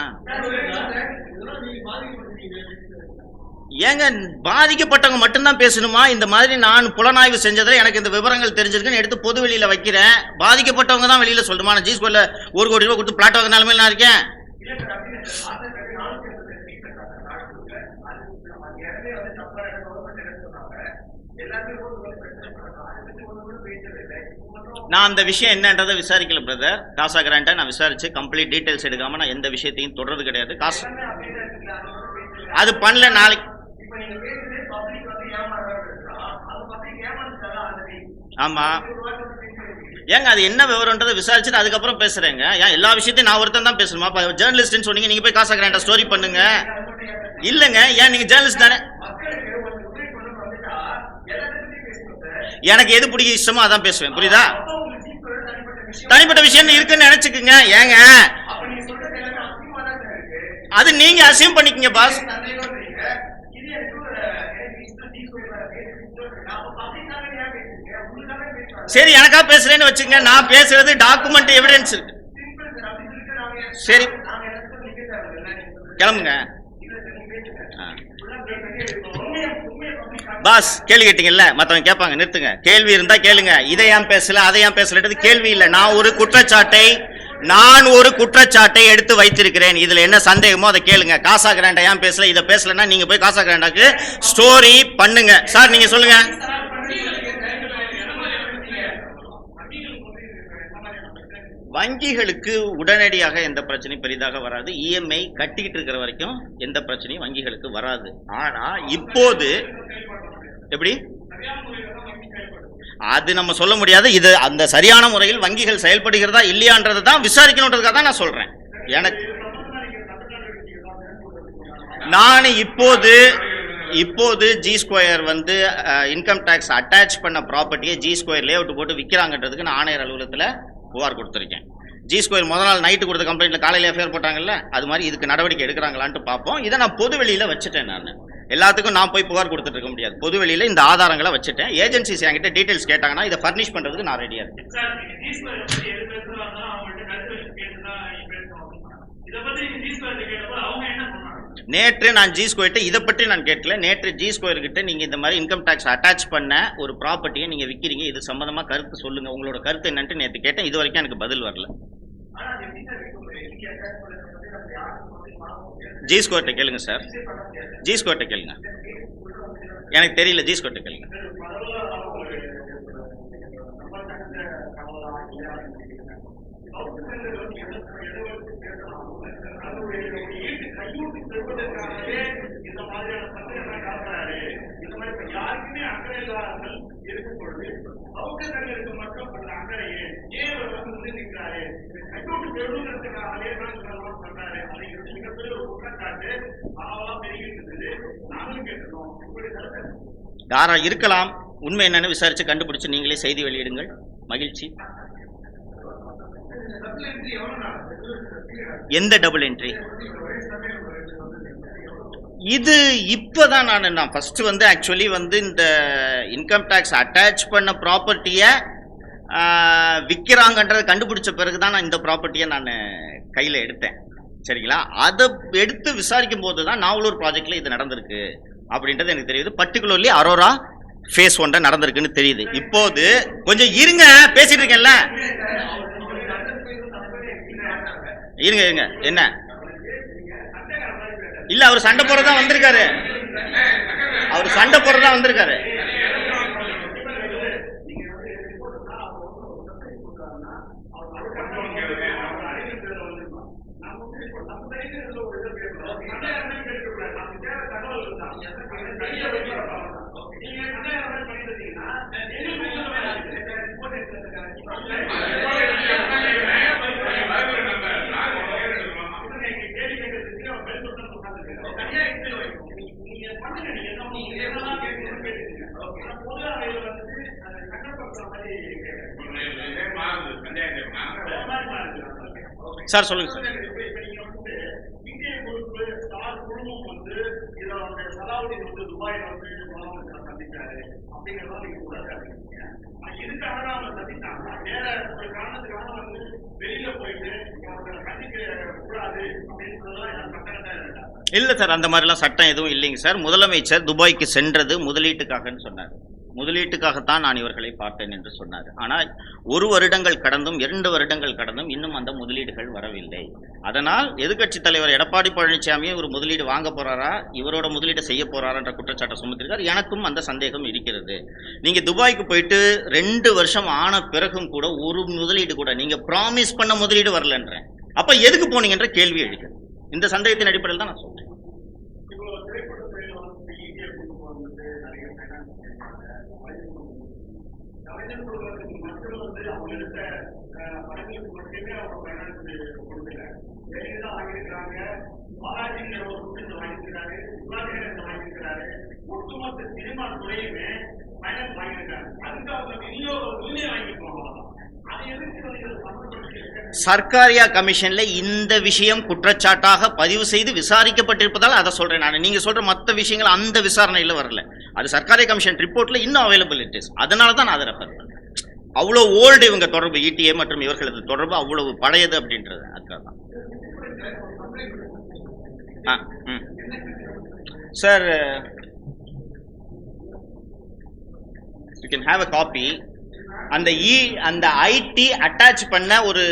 ஏங்க பாதிக்கப்பட்டவங்க மட்டும்தான் பேசணுமா? இந்த மாதிரி நான் புலனாய்வு செஞ்சதுல எனக்கு இந்த விவரங்கள் தெரிஞ்சிருக்குன்னு எடுத்து பொது வெளியில வைக்கிறேன். பாதிக்கப்பட்டவங்க தான் வெளியில சொல்லணுமா? நான் ஜி-ஸ்கொயர்ல 1 கோடி ரூபாய் கொடுத்து பிளாட் வாங்க நிலைமையில நான் இருக்கேன். நான் அந்த விஷயம் என்னன்றதை விசாரிக்கல பிரதர். காசா கிராண்டா நான் விசாரிச்சு கம்ப்ளீட் டீடைல்ஸ் எடுக்காம நான் எந்த விஷயத்தையும் தொடர்றது கிடையாது. காசு அது பண்ணல. நாளைக்கு ஆமா ஏங்க அது என்ன விவரம்ன்றதை விசாரிச்சுட்டு அதுக்கப்புறம் பேசுறேங்க. ஏன் எல்லா விஷயத்தையும் நான் ஒருத்தன் தான் பேசணுமா? ஜேர்னலிஸ்ட்னு சொன்னீங்க, நீங்க போய் காசா கிராண்டா ஸ்டோரி பண்ணுங்க. இல்லங்க, ஏன் நீங்க ஜேர்னலிஸ்ட் தானே? எனக்கு எது பிடிக்க இஷ்டமோ அதான் பேசுவேன். புரியுதா? தனிப்பட்ட விஷயம் இருக்குன்னு நினைச்சுக்குங்க. ஏங்க அது நீங்க அசியூம் பண்ணிக்கங்க பாஸ். சரி எனக்கா பேசுறேன்னு வச்சுங்க. நான் பேசுறது டாக்குமெண்ட் எவிடன்ஸ் இருக்கு. சரி கிளம்புங்க பாஸ். கேள்வி கேட்டீங்கல்ல, மற்றவங்க கேட்பாங்க, நிறுத்துங்க. கேள்வி இருந்தா கேளுங்க. இதை ஏன் பேசல அதை ஏன் பேசலன்றது கேள்வி இல்லை. நான் ஒரு குற்றச்சாட்டை எடுத்து வைத்திருக்கிறேன். இதுல என்ன சந்தேகமோ அதை கேளுங்க. காசா கிராண்டா ஏன் பேசல, இதை பேசலன்னா நீங்க போய் காசா கிராண்டாக்கு ஸ்டோரி பண்ணுங்க. சார் நீங்க சொல்லுங்க. வங்கிகளுக்கு உடனடியாக எந்த பிரச்சனையும் பெரிதாக வராது. இஎம்ஐ கட்டிக்கிட்டு இருக்கிற வரைக்கும் எந்த பிரச்சனையும் வங்கிகளுக்கு வராது. ஆனா இப்போது எப்படி அது நம்ம சொல்ல முடியாது. இது அந்த சரியான முறையில் வங்கிகள் செயல்படுகிறதா இல்லையான்றதை தான் விசாரிக்கணுன்றதுக்காக தான் நான் சொல்றேன். எனக்கு நான் இப்போது ஜி-ஸ்கொயர் வந்து இன்கம் டாக்ஸ் அட்டாச் பண்ண ப்ராப்பர்ட்டியை ஜி-ஸ்கொயர் லேஅவுட் போட்டு விற்கிறாங்கன்றதுக்கு நான் ஆணையர் அலுவலகத்தில் புகார் கொடுத்துருக்கேன். ஜி-ஸ்கொயர் முதல் நாள் நைட்டு கொடுத்த கம்ப்ளைண்ட்ல காலையில் எஃப்ஐஆர் போட்டாங்கல்ல, அது மாதிரி இதுக்கு நடவடிக்கை எடுக்கிறாங்களான்ட்டு பார்ப்போம். இதை நான் பொது வெளியில வச்சுட்டேன். நான் எல்லாத்துக்கும் நான் போய் புகார் கொடுத்துட்டு இருக்க முடியாது. பொது வெளியில இந்த ஆதாரங்களை வச்சுட்டேன். ஏஜென்சிஸ் என்கிட்ட டீடைல்ஸ் கேட்டாங்கன்னா இதை ஃபர்னிஷ் பண்றதுக்கு நான் ரெடியா இருக்கேன். நேற்று நான் ஜி-ஸ்கொயர்ட்ட இதை பற்றி நான் கேட்கல. நேற்று ஜி-ஸ்கொயர் கிட்ட நீங்க இந்த மாதிரி இன்கம் டாக்ஸ் அட்டாச் பண்ண ஒரு ப்ராப்பர்ட்டியை நீங்க விற்கிறீங்க, இது சம்பந்தமா கருத்து சொல்லுங்க, உங்களோட கருத்து என்னன்ட்டு நேற்று கேட்டேன். இது வரைக்கும் எனக்கு பதில் வரல. ஜி-ஸ்கொயர்ட்ட கேளுங்க சார். ஜி-ஸ்கொயர்ட்ட கேளுங்க. எனக்கு தெரியல. ஜி-ஸ்கொயர்ட்ட கேளுங்க. யாரா இருக்கலாம். உண்மை என்னன்னு விசாரிச்சு கண்டுபிடிச்சு நீங்களே செய்தி வெளியிடுங்கள். மகிழ்ச்சி. எந்த டபுள் என்ட்ரி? இது இப்பதான் நான் ஃபர்ஸ்ட் வந்து ஆக்சுவலி வந்து இந்த இன்கம் டாக்ஸ் அட்டாச் பண்ண ப்ராப்பர்ட்டியை விற்கிறாங்கன்றதை கண்டுபிடிச்ச பிறகுதான் நான் இந்த ப்ராப்பர்ட்டியை நான் கையில் எடுத்தேன். சரிங்களா? அதை எடுத்து விசாரிக்கும் போது தான் நாவலூர் ப்ராஜெக்ட்ல இது நடந்திருக்கு அப்படின்றது எனக்கு தெரியுது. பர்டிகுலர்லி அரோரா ஃபேஸ் 1 நடந்திருக்குன்னு தெரியுது. இப்போது கொஞ்சம் இருங்க, பேசிட்டு இருக்கேன்ல. இருங்க என்ன இல்ல, அவர் சண்டை போறதா வந்திருக்காரு. சார் சொல்லுங்க சார். இல்ல சார், அந்த மாதிரிலாம் சட்டம் எதுவும் இல்லைங்க சார். முதலமைச்சர் துபாய்க்கு சென்றது முதலீட்டுக்காகன்னு சொன்னார். முதலீட்டுக்காகத்தான் நான் இவர்களை பார்த்தேன் என்று சொன்னார். ஆனால் 1 வருடங்கள் கடந்தும் 2 வருடங்கள் கடந்தும் இன்னும் அந்த முதலீடுகள் வரவில்லை. அதனால் எதிர்க்கட்சித் தலைவர் எடப்பாடி பழனிசாமியே ஒரு முதலீடு வாங்க போறாரா, இவரோட முதலீடு செய்ய போறாரான்ற குற்றச்சாட்டை சுமத்திருக்கார். எனக்கும் அந்த சந்தேகம் இருக்கிறது. நீங்க துபாய்க்கு போயிட்டு 2 வருஷம் ஆன பிறகும் கூட ஒரு முதலீடு கூட நீங்க ப்ராமிஸ் பண்ண முதலீடு வரலன்றேன். அப்ப எதுக்கு போனீங்கன்ற கேள்வி எழுகிறது. இந்த சந்தேகத்தின் அடிப்படையில் தான் நான் சொல்றேன். சர்க்காரியா கமிஷன்ல இந்த விஷயம் குற்றச்சாட்டாக பதிவு செய்து விசாரிக்கப்பட்டிருப்பதால் அதை சொல்றேன் நான். நீங்க சொல்ற மற்ற விஷயங்கள் அந்த விசாரணையில வரல. அது சர்க்காரியா கமிஷன் ரிப்போர்ட்ல இன்னும் அவைலபிள் இட் இஸ். அதனால தான் நான் அதை ரெஃபர் பண்றேன். அவ்வளவு ஓல்டு இவங்க தொடர்பு, இடிஏ மற்றும் இவர்களது தொடர்பு அவ்வளவு பழையது அப்படின்றது. அதுக்காக தான் sir, you can have a copy. அந்த ஐடி அட்டாச் பண்ண ஒரு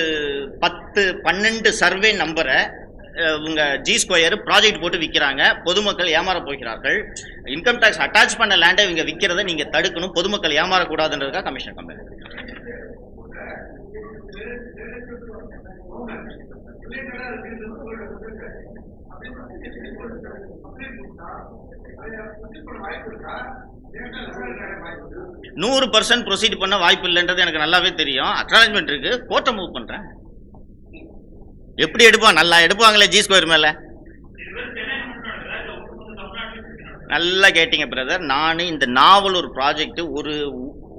10-12 சர்வே நம்பரை உங்க ஜி ஸ்கொயர் ப்ராஜெக்ட் போட்டு விற்கிறாங்க. பொதுமக்கள் ஏமாற போகிறார்கள். இன்கம் டாக்ஸ் அட்டாச் பண்ண லேண்டை இவங்க விற்கிறத நீங்க தடுக்கணும். பொதுமக்கள் ஏமாறக்கூடாதுன்றதுக்காக கமிஷன் கம்பெனி. %100% ப்ரொசீட் பண்ண வாய்ப்பு இல்லைன்றது எனக்கு நல்லாவே தெரியும். அக்னாலஜ்மெண்ட் இருக்கு, கோர்ட்டை மூவ் பண்றேன். எப்படி எடுப்பான்? நல்லா எடுப்பாங்களே ஜி ஸ்கொயர் மேல. நல்லா கேட்டீங்க பிரதர். நான் இந்த நாவலூர் ப்ராஜெக்ட்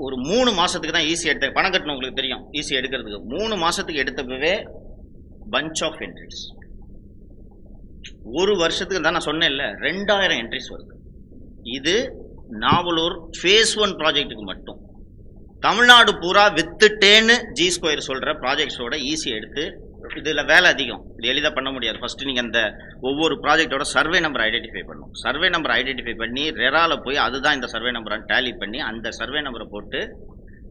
ஒரு 3 மாசத்துக்கு தான் ஈஸி எடுத்தேன். பணம் கட்டணும், உங்களுக்கு தெரியும் ஈஸி எடுக்கிறதுக்கு. 3 மாசத்துக்கு எடுத்தப்பவே பஞ்ச் ஆஃப் என்ட்ரிஸ். 1 வருஷத்துக்கு தான் நான் சொன்னேன்ல 2000 என்ட்ரிஸ் வருது. இது நாவலூர் ஃபேஸ் 1 ப்ராஜெக்ட்டுக்கு மட்டும். தமிழ்நாடு பூரா வித்துட்டேன்னு ஜி ஸ்கொயர் சொல்ற ப்ராஜெக்ட்ஸோட ஈஸி எடுத்து, இதில் வேலை அதிகம், இது எளிதாக பண்ண முடியாது. ஃபர்ஸ்ட் நீங்கள் அந்த ஒவ்வொரு ப்ராஜெக்டோட சர்வே நம்பர் ஐடென்டிஃபை பண்ணணும். சர்வே நம்பர் ஐடென்டிஃபை பண்ணி ரெரால போய் அதுதான் இந்த சர்வே நம்பரான்னு டேலி பண்ணி அந்த சர்வே நம்பரை போட்டு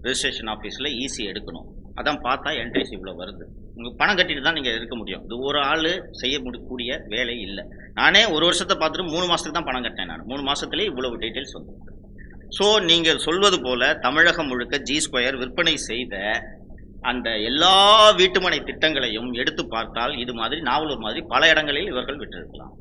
ரெஜிஸ்ட்ரேஷன் ஆஃபீஸில் ஈஸி எடுக்கணும். அதான் பார்த்தா என்ட்ரிஸ் இவ்வளோ வருது. உங்களுக்கு பணம் கட்டிட்டு தான் நீங்கள் இருக்க முடியும். இது ஒரு ஆள் செய்ய முடியக்கூடிய வேலை இல்லை. நானே 1 வருஷத்தை பார்த்துட்டு 3 மாதத்துக்கு தான் பணம் கட்டினேன். நான் 3 மாதத்துலேயே இவ்வளவு டீட்டெயில்ஸ் வந்து. ஸோ நீங்கள் சொல்வது போல தமிழகம் முழுக்க ஜி ஸ்கொயர் விற்பனை செய்த அந்த எல்லா வீட்டுமனை திட்டங்களையும் எடுத்து பார்த்தால் இது மாதிரி நாவலூர் மாதிரி பல இடங்களில் இவர்கள் விட்டிருக்கலாம்.